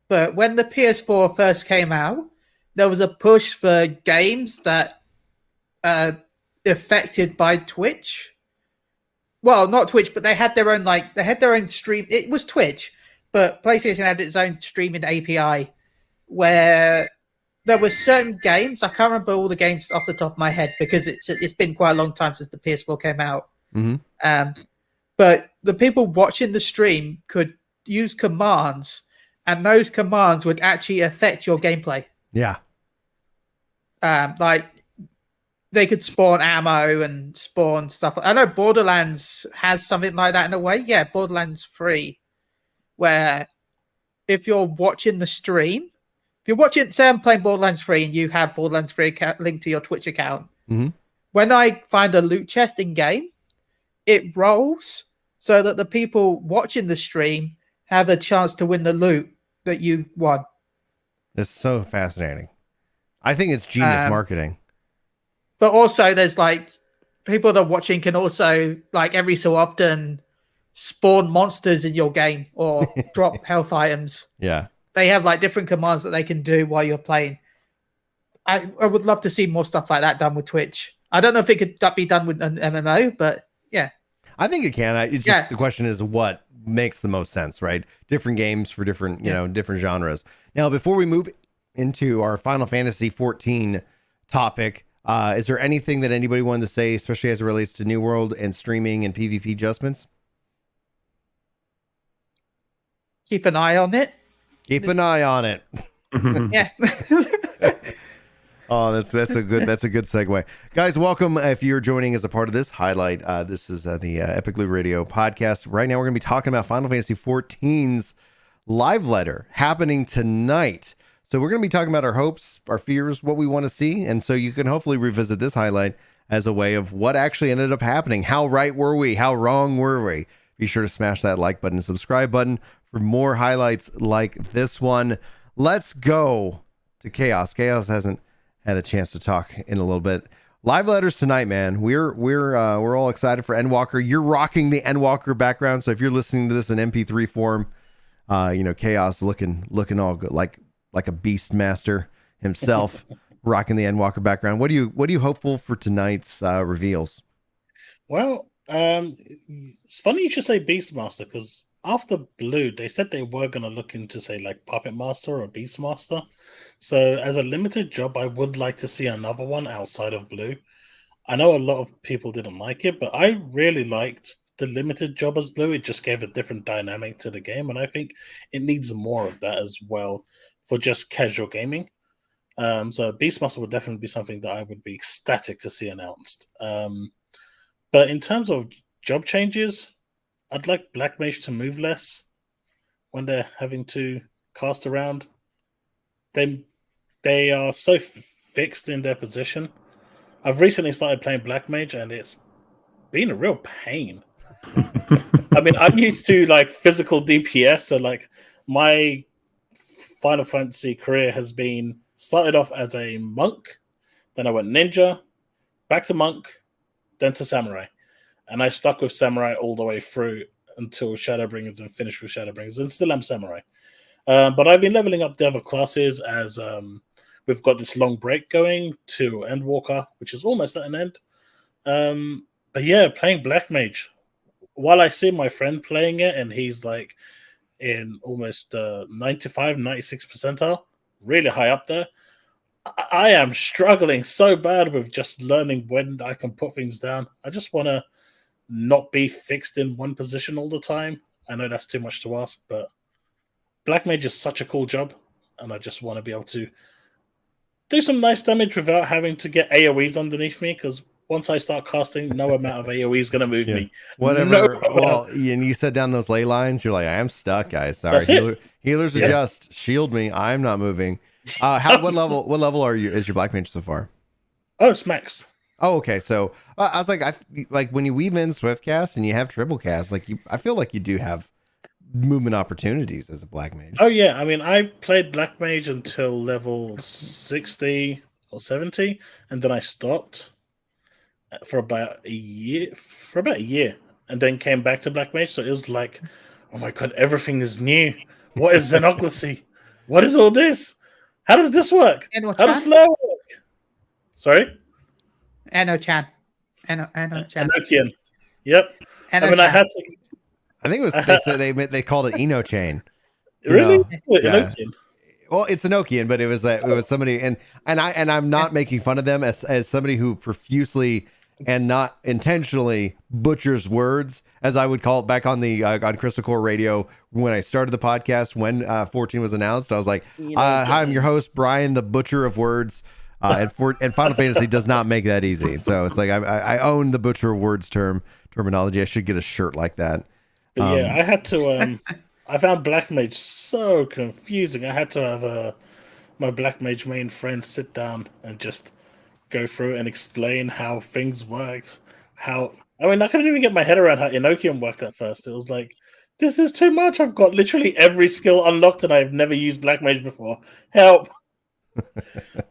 but when the PS4 first came out, there was a push for games that affected by Twitch. Well, not Twitch, but they had their own stream. It was Twitch, but PlayStation had its own streaming API where there were certain games. I can't remember all the games off the top of my head because it's been quite a long time since the PS4 came out. But the people watching the stream could use commands, and those commands would actually affect your gameplay. Yeah. Like they could spawn ammo and spawn stuff. I know Borderlands has something like that in a way. Yeah, Borderlands 3, where if you're watching the stream, if you're watching, say I'm playing Borderlands 3 and you have Borderlands 3 linked to your Twitch account, when I find a loot chest in game, it rolls so that the people watching the stream have a chance to win the loot that you won. It's so fascinating. I think it's genius marketing. But also there's like people that are watching can also like every so often spawn monsters in your game or drop health items. Yeah. They have like different commands that they can do while you're playing. I would love to see more stuff like that done with Twitch. I don't know if it could be done with an MMO, but yeah. I think it can. It's just the question is what makes the most sense, right? Different games for different, different genres. Now, before we move into our Final Fantasy XIV topic, is there anything that anybody wanted to say, especially as it relates to New World and streaming and PvP adjustments? Keep an eye on it. Keep an eye on it. Yeah. Oh, that's a good segue, guys. Welcome if you're joining as a part of this highlight. This is the Epic Loot Radio podcast. Right now, we're going to be talking about Final Fantasy XIV's live letter happening tonight. So we're going to be talking about our hopes, our fears, what we want to see, and so you can hopefully revisit this highlight as a way of what actually ended up happening. How right were we? How wrong were we? Be sure to smash that like button and subscribe button for more highlights like this one. Let's go to Chaos. Chaos hasn't had a chance to talk in a little bit. Live letters tonight, man. We're all excited for Endwalker. You're rocking the Endwalker background, so if you're listening to this in MP3 form, Chaos looking all good, like a beast master himself, rocking the Endwalker background. What are you hopeful for tonight's reveals? Well, it's funny you should say Beastmaster, because after Blue, they said they were going to look into, say, like Puppet Master or Beastmaster. So as a limited job, I would like to see another one outside of Blue. I know a lot of people didn't like it, but I really liked the limited job as Blue. It just gave a different dynamic to the game, and I think it needs more of that as well for just casual gaming. So Beastmaster would definitely be something that I would be ecstatic to see announced. But in terms of job changes, I'd like Black Mage to move less when they're having to cast around. They are so fixed in their position. I've recently started playing Black Mage, and it's been a real pain. I mean, I'm used to like physical DPS, so like my Final Fantasy career has been started off as a monk, then I went ninja, back to monk, then to samurai. And I stuck with samurai all the way through until Shadowbringers and finished with Shadowbringers, and still am samurai. But I've been leveling up the other classes as we've got this long break going to Endwalker, which is almost at an end. But yeah, playing Black Mage. While I see my friend playing it, and he's like in almost 95, 96 percentile, really high up there, I am struggling so bad with just learning when I can put things down. I just want to not be fixed in one position all the time. I know that's too much to ask, but Black Mage is such a cool job, and I just want to be able to do some nice damage without having to get AoEs underneath me, because once I start casting, no amount of AoE is going to move me. Whatever. Well, and you set down those ley lines, you're like, I am stuck, guys. Sorry. Healers adjust. Shield me. I'm not moving. What level are you? Is your Black Mage so far? Oh, it's max. Oh, okay. So I was like, when you weave in Swift cast and you have triple cast, I feel like you do have movement opportunities as a Black Mage. Oh yeah, I mean, I played Black Mage until level 60 or 70, and then I stopped for about a year, and then came back to Black Mage. So it was like, oh my god, everything is new. What is Xenocracy? What is all this? How does this work? How does flow work? Sorry? Eno-chan. Eno-chan. Enochian. Yep. Eno-chan. I mean, I had to. I think it was they called it Eno Chain. Really? Yeah. Well, it's Enochian, but it was somebody, and I'm not making fun of them as somebody who profusely and not intentionally butchers words, as I would call it back on the on Crystal Core Radio when I started the podcast when 14 was announced. I was like, "Hi, I'm your host, Brian, the Butcher of Words." And Final Fantasy does not make that easy, so it's like I own the Butcher of Words terminology. I should get a shirt like that. But yeah, I had to. I found Black Mage so confusing. I had to have my Black Mage main friend sit down and just go through and explain how things worked. I couldn't even get my head around how Enochian worked at first. It was like, this is too much. I've got literally every skill unlocked, and I've never used Black Mage before. Help!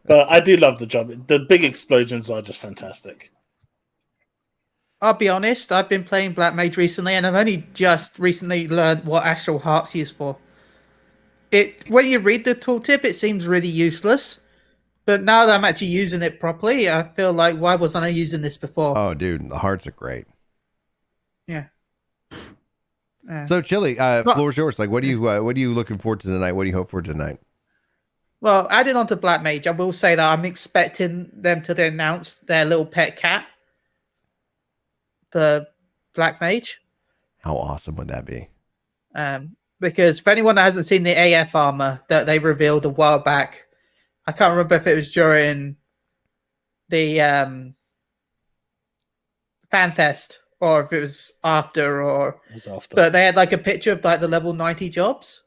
But I do love the job. The big explosions are just fantastic. I'll be honest, I've been playing Black Mage recently, and I've only just recently learned what Astral Heart's used for. When you read the tooltip, it seems really useless. But now that I'm actually using it properly, I feel like, why wasn't I using this before? Oh, dude, the hearts are great. Yeah. So, Chille, floor's yours. Like, what are you looking forward to tonight? What do you hope for tonight? Well, adding on to Black Mage, I will say that I'm expecting them to announce their little pet cat for Black Mage. How awesome would that be? Because for anyone that hasn't seen the AF armor that they revealed a while back, I can't remember if it was during the fan fest, or if it was after, or It was after. but they had like a picture of like the level 90 jobs.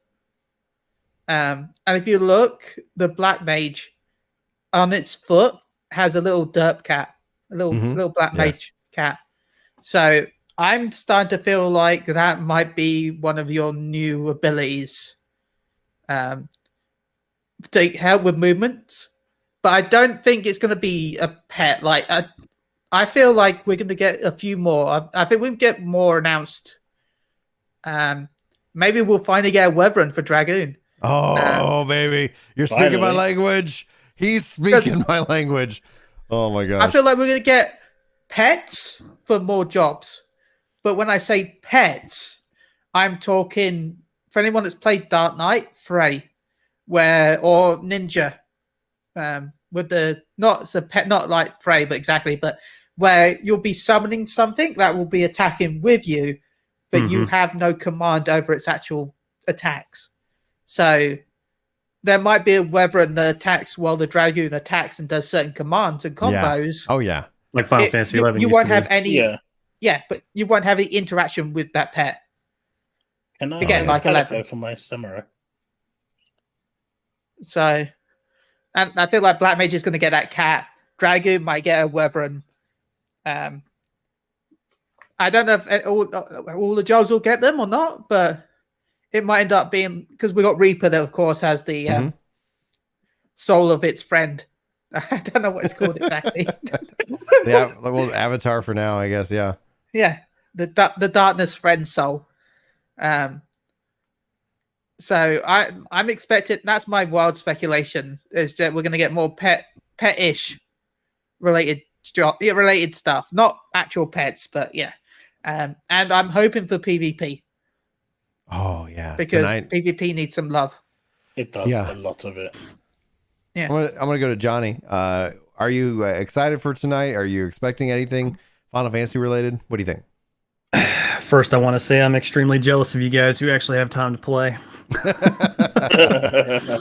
And if you look, the black mage on its foot has a little derp cat, a little black mage cat. So I'm starting to feel like that might be one of your new abilities to help with movements. But I don't think it's going to be a pet. Like I feel like we're going to get a few more. I think we'll get more announced. Maybe we'll finally get a Wyvern for Dragoon. Oh, baby. You're speaking my language. He's speaking my language. Oh, my gosh. I feel like we're going to get pets for more jobs. But when I say pets, I'm talking, for anyone that's played Dark Knight, Frey, or Ninja, with the, not a pet, not like Frey, but exactly, but where you'll be summoning something that will be attacking with you, but you have no command over its actual attacks. So there might be a Wyvern that attacks while the Dragoon attacks and does certain commands and combos. Yeah. Oh, yeah. Like Final Fantasy XI. You won't have any. Yeah, but you won't have any interaction with that pet. Can I Again, like 11 for my samurai? So, and I feel like Black Mage is going to get that cat. Dragoon might get a Wyvern. I don't know if all the jobs will get them or not, but it might end up being, because we got Reaper that, of course, has the soul of its friend. I don't know what it's called exactly. Yeah, well, Avatar for now, I guess. Yeah. Yeah, the darkness friend soul. So I'm expecting, that's my wild speculation, is that we're going to get more pet-ish related stuff, not actual pets, but yeah. And I'm hoping for PvP. Oh yeah, because PvP needs some love. It does a lot of it. Yeah, I'm gonna go to Johnny. Are you excited for tonight? Are you expecting anything Final Fantasy related? What do you think? First, I want to say I'm extremely jealous of you guys who actually have time to play.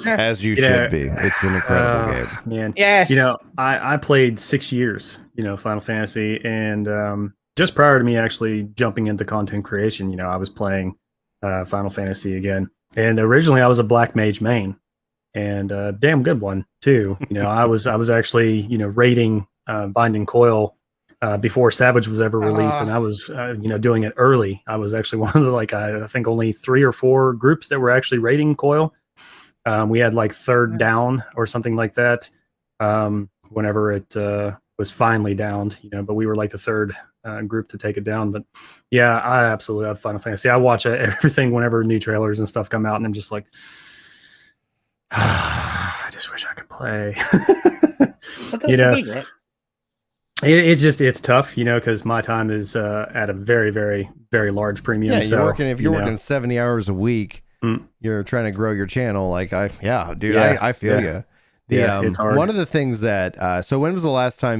As you should be. It's an incredible game. Man. Yes. I played 6 years, Final Fantasy, and just prior to me actually jumping into content creation, I was playing Final Fantasy again. And originally I was a Black Mage main, and a damn good one too. I was actually, raiding Binding Coil before Savage was ever released, and I was doing it early. I was actually one of the I think only 3 or 4 groups that were actually raiding Coil. We had third down or something like that whenever it was finally downed, but we were the third group to take it down. But yeah, I absolutely love Final Fantasy. I watch everything whenever new trailers and stuff come out, and I'm just like, I just wish I could play. But that's the thing, right? It's tough, because my time is at a very, very, very large premium. Yeah, if you're working 70 hours a week, you're trying to grow your channel. I feel you. It's hard. One of the things that, so when was the last time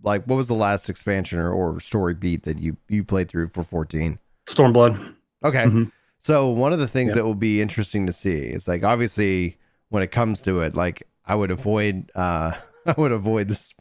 what was the last expansion or story beat that you played through for 14? Stormblood. Okay. So one of the things that will be interesting to see is obviously when it comes to it, I would avoid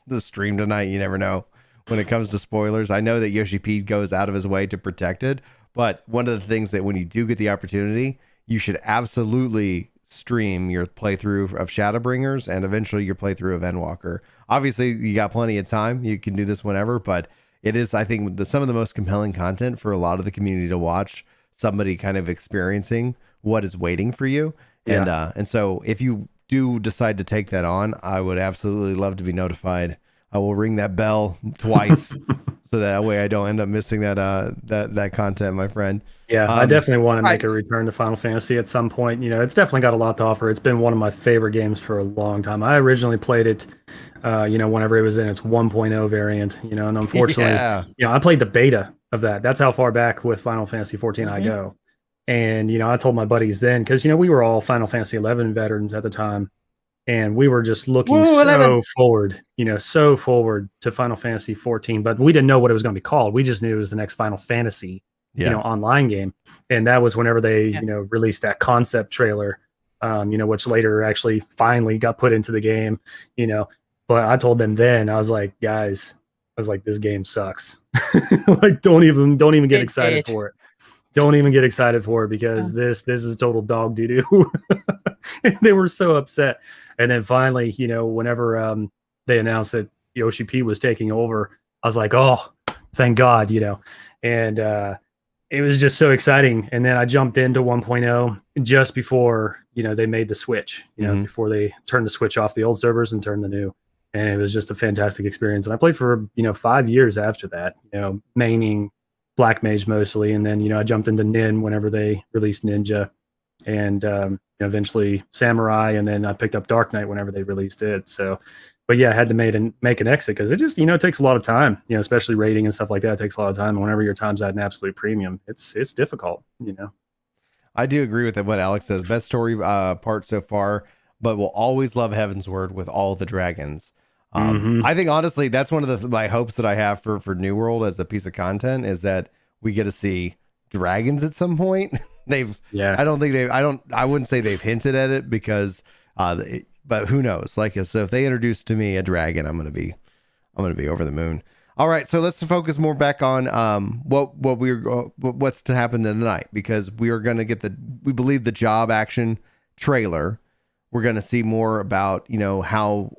the stream tonight. You never know when it comes to spoilers. I know that Yoshi P goes out of his way to protect it, but one of the things that when you do get the opportunity, you should absolutely stream your playthrough of Shadowbringers and eventually your playthrough of Endwalker. Obviously, you got plenty of time. You can do this whenever, but it is, I think, some of the most compelling content for a lot of the community to watch. Somebody kind of experiencing what is waiting for you, and so if you do decide to take that on, I would absolutely love to be notified. I will ring that bell twice so that way I don't end up missing that content, my friend. Yeah, I definitely want to make a return to Final Fantasy at some point. It's definitely got a lot to offer. It's been one of my favorite games for a long time. I originally played it, whenever it was in its 1.0 variant, and unfortunately, I played the beta of that. That's how far back with Final Fantasy XIV I go. And, I told my buddies then, because, we were all Final Fantasy XI veterans at the time, and we were just looking forward to Final Fantasy XIV, but we didn't know what it was going to be called. We just knew it was the next Final Fantasy, online game. And that was whenever they, released that concept trailer, which later actually finally got put into the game, But I told them then, I was like, guys, I was like, this game sucks. Like, don't even get excited for it. Don't even get excited for it because this is total dog doo doo. They were so upset. And then finally, whenever they announced that Yoshi P was taking over, I was like, oh, thank God, and it was just so exciting. And then I jumped into 1.0 just before, they made the switch, before they turned the switch off the old servers and turned the new. And it was just a fantastic experience. And I played for, 5 years after that, maining Black Mage mostly. And then, I jumped into Nin whenever they released Ninja and eventually Samurai. And then I picked up Dark Knight whenever they released it. So, but yeah, I had to make an exit because it just, it takes a lot of time, especially rating and stuff like that. It takes a lot of time. And whenever your time's at an absolute premium, it's difficult, I do agree with what Alex says. Best story part so far, but we'll always love Heavensward with all the dragons. I think honestly, that's one of my hopes that I have for New World as a piece of content is that we get to see dragons at some point. I wouldn't say they've hinted at it because, but who knows? Like, so if they introduce to me a dragon, I'm going to be over the moon. All right. So let's focus more back on, what's to happen tonight, because we are going to get we believe the job action trailer. We're going to see more about, how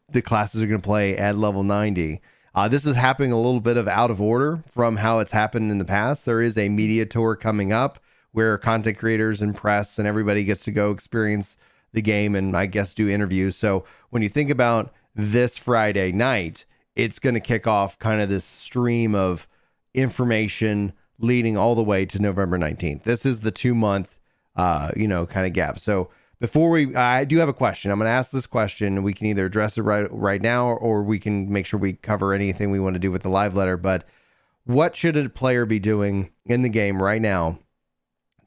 the classes are going to play at level 90. This is happening a little bit of out of order from how it's happened in the past. There is a media tour coming up where content creators and press and everybody gets to go experience the game and I guess do interviews. So when you think about this Friday night, it's going to kick off kind of this stream of information leading all the way to November 19th. This is the 2-month, kind of gap. So before I do have a question. I'm going to ask this question and we can either address it right now, or we can make sure we cover anything we want to do with the live letter. But what should a player be doing in the game right now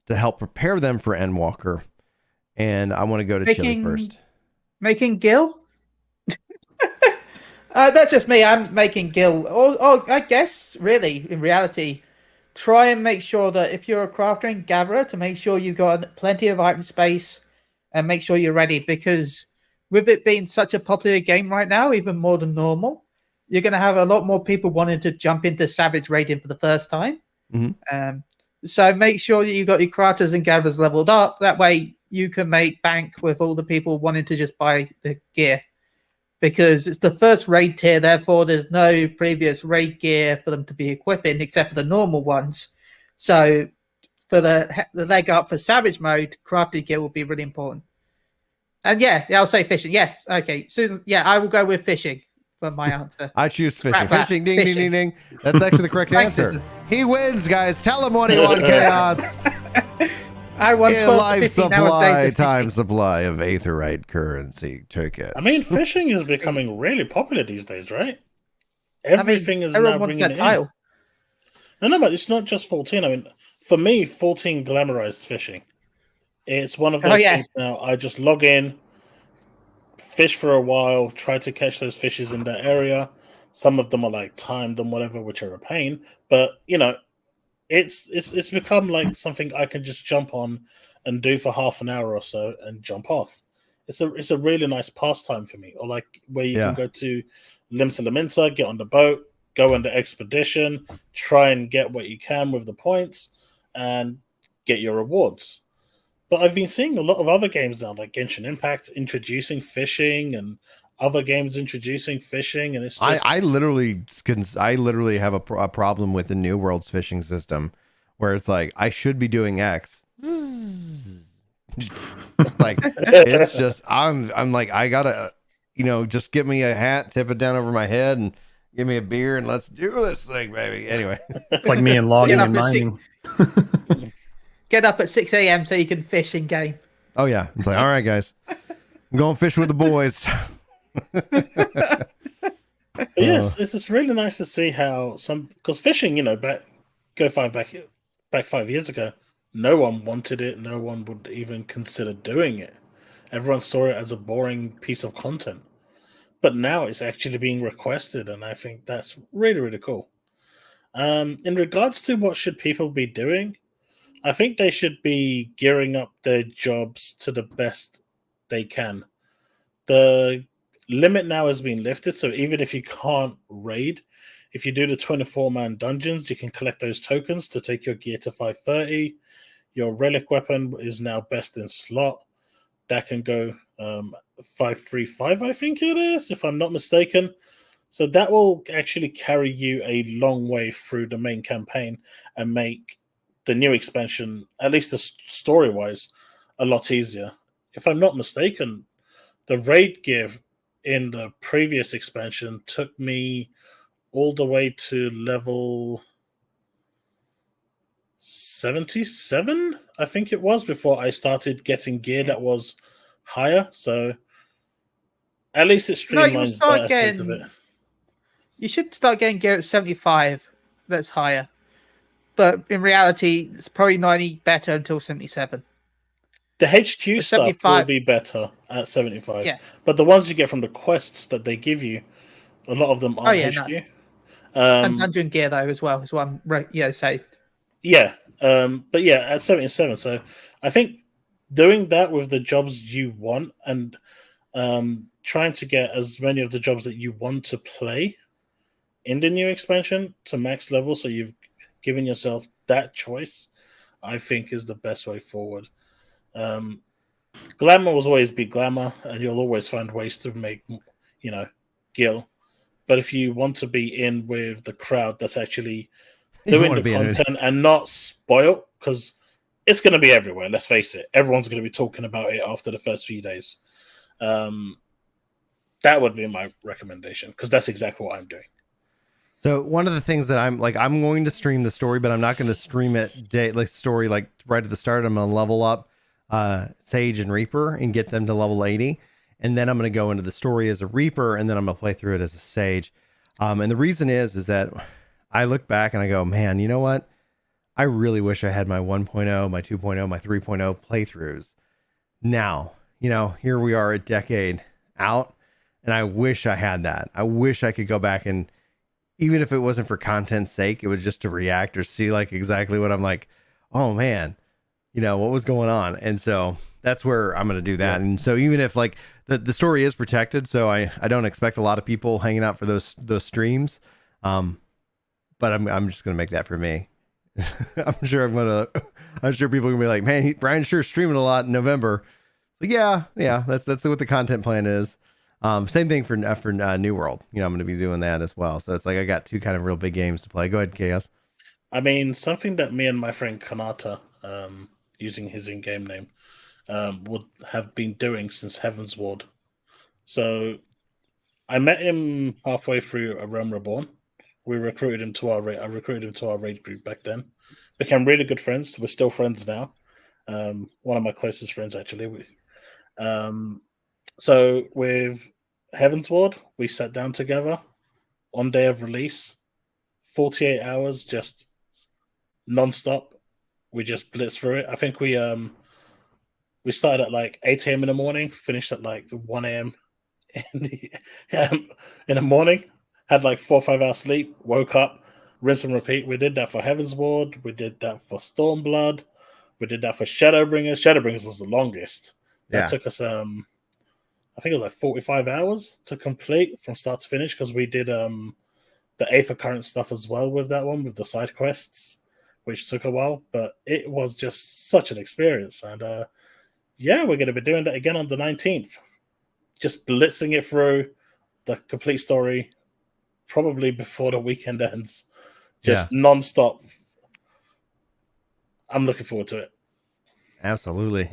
to help prepare them for Endwalker? And I want to go to Chille first. Making Gil? That's just me. I'm making Gil. Or I guess, really, in reality, try and make sure that if you're a crafter and gatherer, to make sure you've got plenty of item space and make sure you're ready, because with it being such a popular game right now, even more than normal, you're going to have a lot more people wanting to jump into Savage raiding for the first time. So make sure that you've got your crafters and gatherers leveled up. That way you can make bank with all the people wanting to just buy the gear, because it's the first raid tier. Therefore, there's no previous raid gear for them to be equipping except for the normal ones. So for the leg up for Savage mode, crafted gear will be really important. And I'll say fishing. Yes. Okay. Susan, I will go with fishing for my answer. I choose fishing. Fishing, ding, ding, ding, ding. That's actually the correct answer. Susan. He wins, guys. Tell him what he won, Chaos. I won 12 life supply time supply of Aetherite currency tickets. I mean, fishing is becoming really popular these days, right? Everything is everyone now wants bringing that title. No, but it's not just 14. I mean, for me, 14 glamorized fishing. It's one of those things now. I just log in, fish for a while, try to catch those fishes in that area. Some of them are like timed and whatever, which are a pain. But it's become like something I can just jump on and do for half an hour or so and jump off. It's a really nice pastime for me. Or like where you can go to Limsa Laminsa, get on the boat, go on the expedition, try and get what you can with the points, and get your rewards. But I've been seeing a lot of other games now, like Genshin Impact, introducing fishing, and other games introducing fishing, and it's just... I literally have a problem with the New World's fishing system, where it's like I should be doing X. Like it's just I'm like I gotta just get me a hat, tip it down over my head, and give me a beer, and let's do this thing, baby. Anyway, it's like me and logging and mining. Get up at 6 a.m. so you can fish in game. Oh yeah, it's like all right, guys, I'm going fish with the boys. Yes, it's just really nice to see how because fishing, back 5 years ago, no one wanted it. No one would even consider doing it. Everyone saw it as a boring piece of content. But now it's actually being requested, and I think that's really, really cool. In regards to what should people be doing, I think they should be gearing up their jobs to the best they can. The limit now has been lifted, so even if you can't raid, if you do the 24-man dungeons, you can collect those tokens to take your gear to 530. Your relic weapon is now best in slot. That can go 535, I think it is, if I'm not mistaken. So that will actually carry you a long way through the main campaign and make the new expansion, at least the story-wise, a lot easier. If I'm not mistaken, the raid gear in the previous expansion took me all the way to level 77, I think it was, before I started getting gear that was higher. So at least it streamlines that aspect of it. You should start getting gear at 75 that's higher. But in reality, it's probably not any better until 77. The HQ stuff will be better at 75. Yeah. But the ones you get from the quests that they give you, a lot of them aren't HQ. No. And dungeon gear, though, as well, is what I'm saying. Yeah. But yeah, at 77. So I think doing that with the jobs you want and trying to get as many of the jobs that you want to play in the new expansion to max level, so you've given yourself that choice, I think is the best way forward. Glamour will always be glamour, and you'll always find ways to make, gil. But if you want to be in with the crowd that's actually doing the content and not spoiled, because it's going to be everywhere, let's face it. Everyone's going to be talking about it after the first few days. That would be my recommendation, because that's exactly what I'm doing. So one of the things that I'm going to stream the story, but I'm not going to stream it story right at the start. I'm going to level up Sage and Reaper and get them to level 80. And then I'm going to go into the story as a Reaper, and then I'm going to play through it as a Sage. And the reason is that I look back and I go, man, you know what? I really wish I had my 1.0, my 2.0, my 3.0 playthroughs. Now, here we are a decade out, and I wish I had that. I wish I could go back and, even if it wasn't for content's sake, it was just to react or see exactly what I'm like, oh man, what was going on. And so that's where I'm going to do that. Yeah. And so even if the story is protected, so I don't expect a lot of people hanging out for those streams. But I'm just going to make that for me. I'm sure people are going to be like, man, Brian's sure streaming a lot in November. So yeah, that's what the content plan is. Same thing for New World. I'm going to be doing that as well. So it's I got two kind of real big games to play. Go ahead, Chaos. I mean, something that me and my friend Kanata, using his in-game name, would have been doing since Heaven's Ward. So I met him halfway through A Realm Reborn. We recruited him to our raid. I recruited him to our raid group back then. Became really good friends. We're still friends now. One of my closest friends, actually. So with Heaven's Ward, we sat down together on day of release, 48 hours, just non-stop. We just blitzed through it. I think we started at 8 a.m. in the morning, finished at 1 a.m. in the morning, had 4 or 5 hours sleep, woke up, rinse and repeat. We did that for Heaven's Ward. We did that for Stormblood. We did that for Shadowbringers. Shadowbringers was the longest. That took us I think it was 45 hours to complete from start to finish, because we did the Aether Current stuff as well with that one, with the side quests, which took a while, but it was just such an experience. And we're going to be doing that again on the 19th. Just blitzing it through the complete story, probably before the weekend ends. Just non-stop. I'm looking forward to it. Absolutely.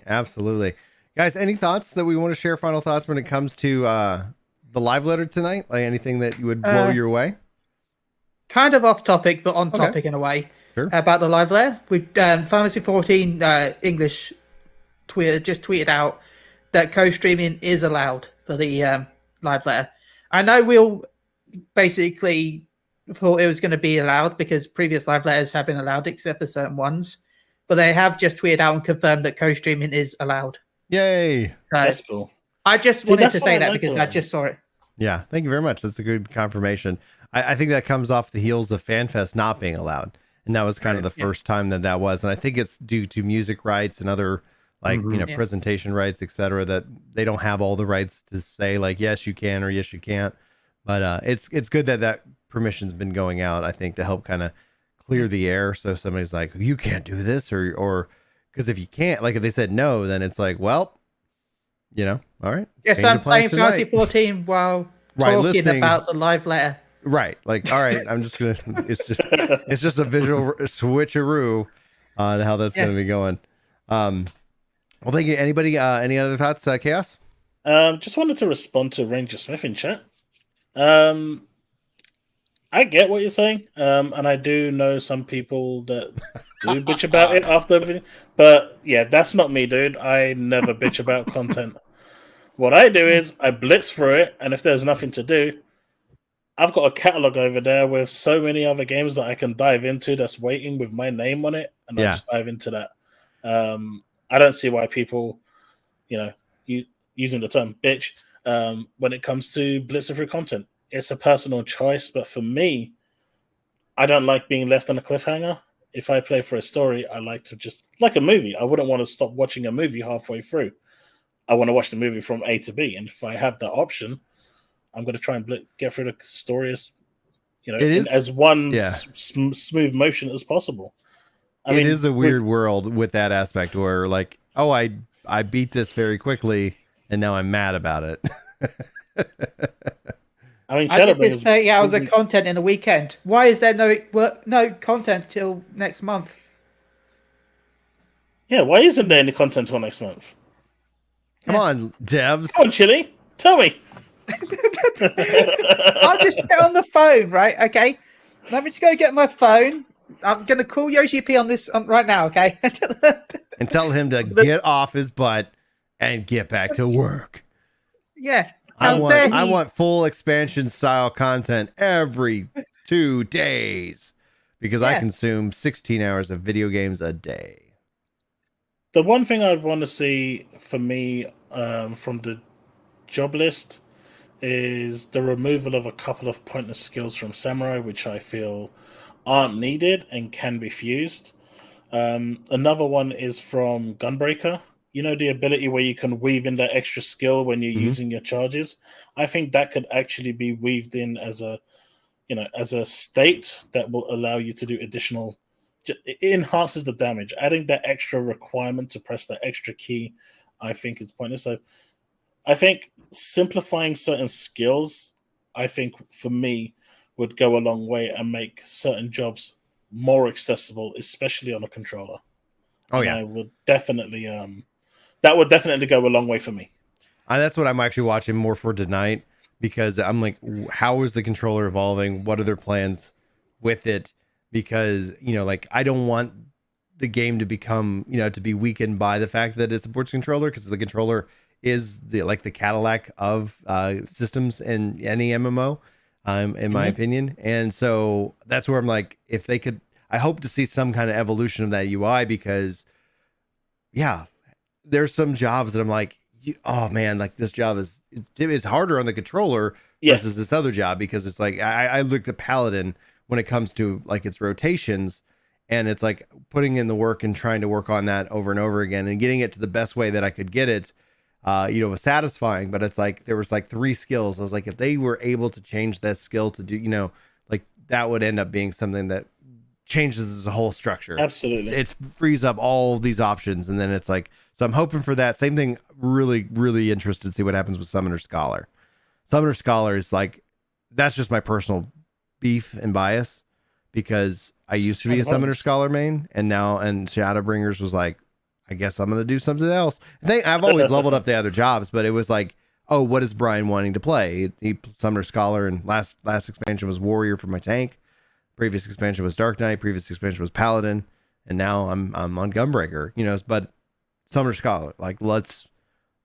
Guys, any thoughts that we want to share? Final thoughts when it comes to the live letter tonight? Anything that you would blow your way? Kind of off topic, but on topic in a way. Sure. About the live letter. Final Fantasy XIV English tweeted out that co-streaming is allowed for the live letter. I know we'll basically thought it was going to be allowed because previous live letters have been allowed except for certain ones, but they have just tweeted out and confirmed that co-streaming is allowed. Yay. That's cool. I just wanted to say that because I just saw it. Yeah, thank you very much. That's a good confirmation. I think that comes off the heels of FanFest not being allowed. And that was kind of the first time that was. And I think it's due to music rights and other like Mhm. presentation rights, etc. That they don't have all the rights to say like yes you can or yes you can't. But it's good that that permission's been going out. I think to help kind of clear the air, so somebody's like you can't do this or because if you can't, like if they said no, then it's like well, all right. Yes, change I'm of plans playing Fantasy tonight. 14 while Right, talking listening. about the live letter. Right. Like, all right, I'm just gonna it's just a visual switcheroo on how that's gonna be going. Well, thank you. Anybody any other thoughts, Chaos? Just wanted to respond to Ranger Smith in chat. I get what you're saying, and I do know some people that do bitch about it after everything. But yeah, that's not me, dude. I never bitch about content. What I do is I blitz through it, and if there's nothing to do, I've got a catalog over there with so many other games that I can dive into that's waiting with my name on it, and I just dive into that. I don't see why people, using the term bitch, when it comes to blitzing through content. It's a personal choice, but for me, I don't like being left on a cliffhanger. If I play for a story, I like to just, like a movie, I wouldn't want to stop watching a movie halfway through. I want to watch the movie from A to B, and if I have that option, I'm going to try and get through the story as as one smooth motion as possible. It is a weird world with that aspect where like, oh, I beat this very quickly, and now I'm mad about it. I did this 30 hours of content in a weekend. Why is there no content till next month? Yeah, why isn't there any content till next month? Come on, devs. Come on, Chille. Tell me. I'll just get on the phone, right? Okay. Let me just go get my phone. I'm going to call Yoshi P on this right now, okay? And tell him to get off his butt and get back to work. Yeah. I want full expansion style content every 2 days because I consume 16 hours of video games a day. The one thing I'd want to see for me from the job list is the removal of a couple of pointless skills from Samurai, which I feel aren't needed and can be fused. Another one is from Gunbreaker. The ability where you can weave in that extra skill when you're using your charges. I think that could actually be weaved in as a state that will allow you to do additional. It enhances the damage. Adding that extra requirement to press that extra key, I think is pointless. So I think simplifying certain skills, I think for me, would go a long way and make certain jobs more accessible, especially on a controller. I would definitely that would definitely go a long way for me. That's what I'm actually watching more for tonight because I'm like, how is the controller evolving? What are their plans with it? Because, I don't want the game to become, to be weakened by the fact that it supports controller because the controller is the Cadillac of systems in any MMO, in my opinion. And so that's where I'm like, if they could, I hope to see some kind of evolution of that UI because, there's some jobs that I'm like, oh man, like this job is harder on the controller versus this other job because it's like I looked at Paladin when it comes to like its rotations and it's like putting in the work and trying to work on that over and over again and getting it to the best way that I could get it. Was satisfying, but it's like there was like 3 skills. I was like, if they were able to change that skill to do, like that would end up being something that changes the whole structure. Absolutely. It frees up all these options. And then it's like, so I'm hoping for that. Same thing. Really, really interested to see what happens with Summoner Scholar. Summoner Scholar is like, that's just my personal beef and bias because I used to be a Summoner Scholar main and Shadowbringers was like, I guess I'm going to do something else. I've always leveled up the other jobs, but it was like, oh, what is Brian wanting to play? He Summoner Scholar and last expansion was Warrior for my tank. Previous expansion was Dark Knight. Previous expansion was Paladin, and now I'm on Gunbreaker. But Summoner Scholar, like let's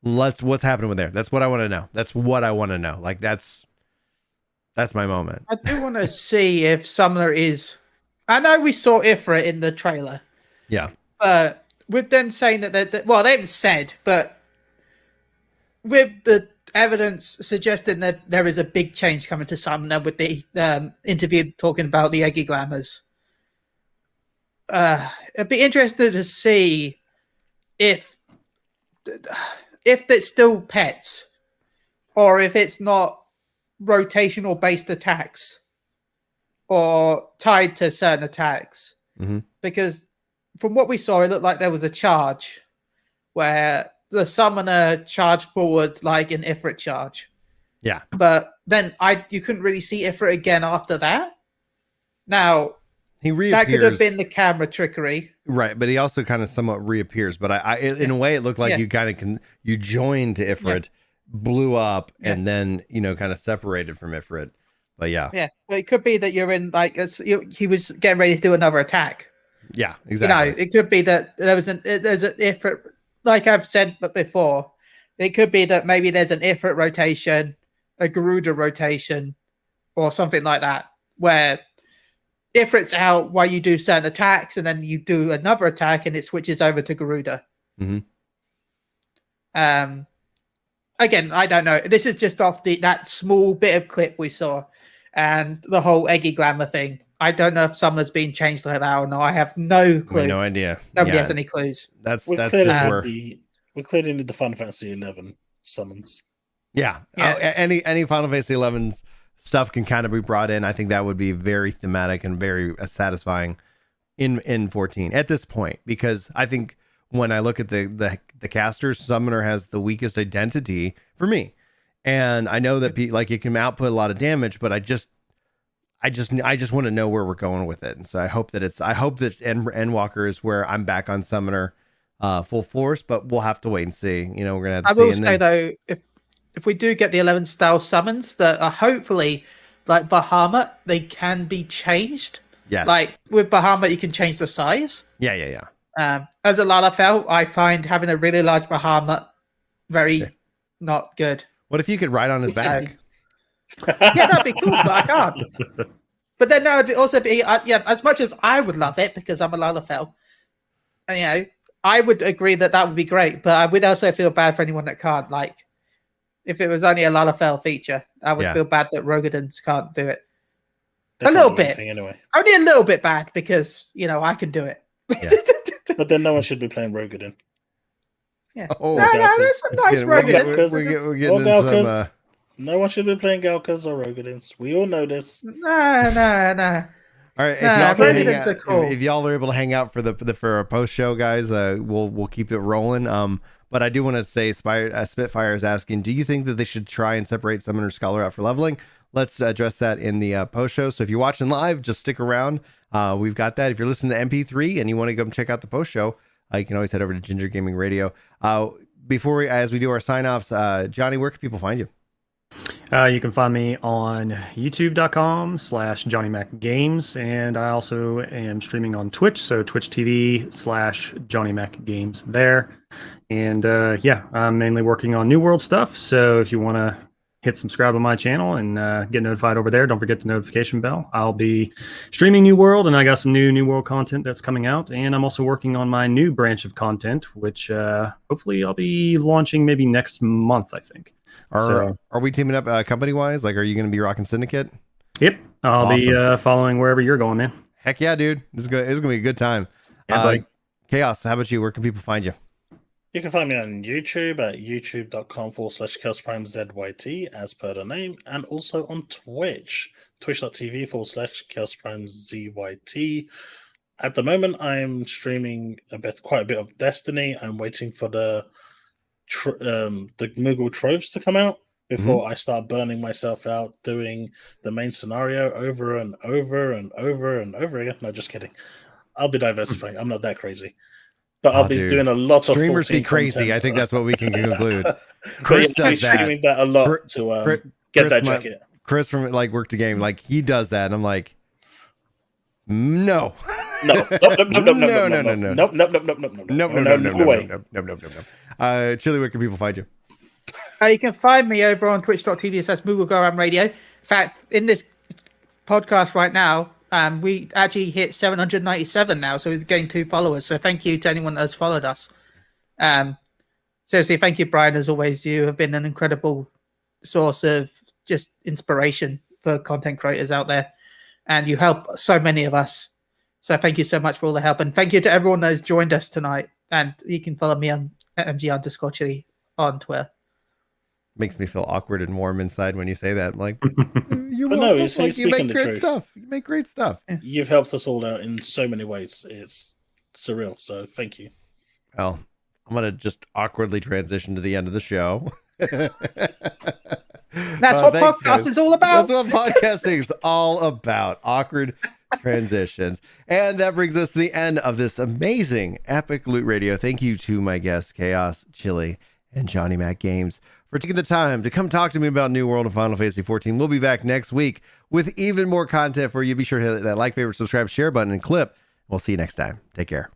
what's happening with there? That's what I want to know. That's what I want to know. Like that's my moment. I do want to see if Summoner is. I know we saw Ifrit in the trailer. Yeah. But with them saying that they haven't said, but with the evidence suggesting that there is a big change coming to Summoner with the interview talking about the Eggy Glamours. I'd be interested to see if if it's still pets, or if it's not rotational based attacks, or tied to certain attacks. Mm-hmm. Because from what we saw, it looked like there was a charge where the summoner charged forward like an Ifrit charge. Yeah. But then you couldn't really see Ifrit again after that. Now, he reappears. That could have been the camera trickery. Right, but he also kind of somewhat reappears. But in a way, it looked like you kind of you joined to Ifrit, blew up, and then, kind of separated from Ifrit. But yeah. Yeah, but it could be that you're in, like, he was getting ready to do another attack. Yeah, exactly. It could be that there's an Ifrit, like I've said before, it could be that maybe there's an Ifrit rotation, a Garuda rotation, or something like that, where Ifrit's out while you do certain attacks, and then you do another attack, and it switches over to Garuda. Mm-hmm. Again, I don't know. This is just off that small bit of clip we saw, and the whole Eggy Glamour thing. I don't know if Summoner's been changed like that or not. I have no clue. No idea. Nobody has any clues. That's just where we clearly need the Final Fantasy XI summons. Yeah. Any Final Fantasy XI's stuff can kind of be brought in. I think that would be very thematic and very satisfying in 14 at this point, because I think when I look at the casters, Summoner has the weakest identity for me, and I know that it can output a lot of damage, but I just want to know where we're going with it, and so I hope that Endwalker is where I'm back on Summoner full force, but we'll have to wait and see. We're gonna have to see. I will say though, if we do get the 11 style summons that are hopefully like Bahamut, they can be changed. Yes. Like with Bahamut, you can change the size. Yeah. As a Lalafell, I find having a really large Bahamut very not good. What if you could ride on his back? Yeah, that'd be cool, but I can't. But then that would also be, as much as I would love it because I'm a Lalafell, I would agree that would be great, but I would also feel bad for anyone that can't. Like, if it was only a Lalafell feature, I would feel bad that Rogadins can't do it. A little bit. Anyway. Only a little bit bad because, I can do it. Yeah. But then no one should be playing Rogadin. Yeah. No, there's some nice Rogadin. We're getting some... No one should be playing Galkas or Rogadins. We all know this. No. All right, if y'all are able to hang out for a post show, guys, we'll keep it rolling. But I do want to say, Spitfire is asking, do you think that they should try and separate Summoner Scholar out for leveling? Let's address that in the post show. So if you're watching live, just stick around. We've got that. If you're listening to MP3 and you want to go check out the post show, you can always head over to Ginger Gaming Radio. As we do our sign offs, Johnny, where can people find you? You can find me on youtube.com/Johny Mac Games, and I also am streaming on Twitch, so Twitch TV/Johny Mac Games there. And I'm mainly working on New World stuff, so if you want to hit subscribe on my channel and get notified over there, don't forget the notification bell. I'll be streaming New World, and I got some New World content that's coming out, and I'm also working on my new branch of content, which hopefully I'll be launching maybe next month, I think. Are we teaming up company-wise? Like, are you going to be rocking Syndicate? Yep. I'll be following wherever you're going, man. Heck yeah, dude. It's going to be a good time. Yeah, buddy. Chaos, how about you? Where can people find you? You can find me on YouTube at youtube.com/ChaosPrimeZYT, as per the name, and also on Twitch, twitch.tv/ChaosPrimeZYT. At the moment, I'm streaming quite a bit of Destiny. I'm waiting for the Moogle Troves to come out before I start burning myself out doing the main scenario over and over and over and over again. No, just kidding. I'll be diversifying. I'm not that crazy. But I'll be doing a lot of streamers be crazy. Content. I think that's what we can conclude. Chris does that. Streaming that a lot to get that jacket. Chris from Work to Game, he does that, and I'm like, no. No. Chille, where can people find you? You can find me over on twitch.tv/Moogle Radio. In fact, in this podcast right now, we actually hit 797 now, so we've gained 2 followers. So thank you to anyone that has followed us. Seriously, thank you, Brian. As always, you have been an incredible source of just inspiration for content creators out there, and you help so many of us. So thank you so much for all the help, and thank you to everyone that has joined us tonight. And you can follow me on MG_Chille on Twitter. Makes me feel awkward and warm inside when you say that. I'm like, you're But welcome. no, he's Like, you speaking make the great truth. stuff. You make great stuff. You've helped us all out in so many ways. It's surreal. So thank you. Well, I'm going to just awkwardly transition to the end of the show. That's what thanks, podcast guys. is all about. That's what podcasting is all about. Awkward transitions. And that brings us to the end of this amazing Epic Loot Radio. Thank you to my guests, Chaos, Chille, and Johny Mac Games, for taking the time to come talk to me about New World of Final Fantasy XIV. We'll be back next week with even more content for you. Be sure to hit that like, favorite, subscribe, share button, and clip. We'll see you next time. Take care.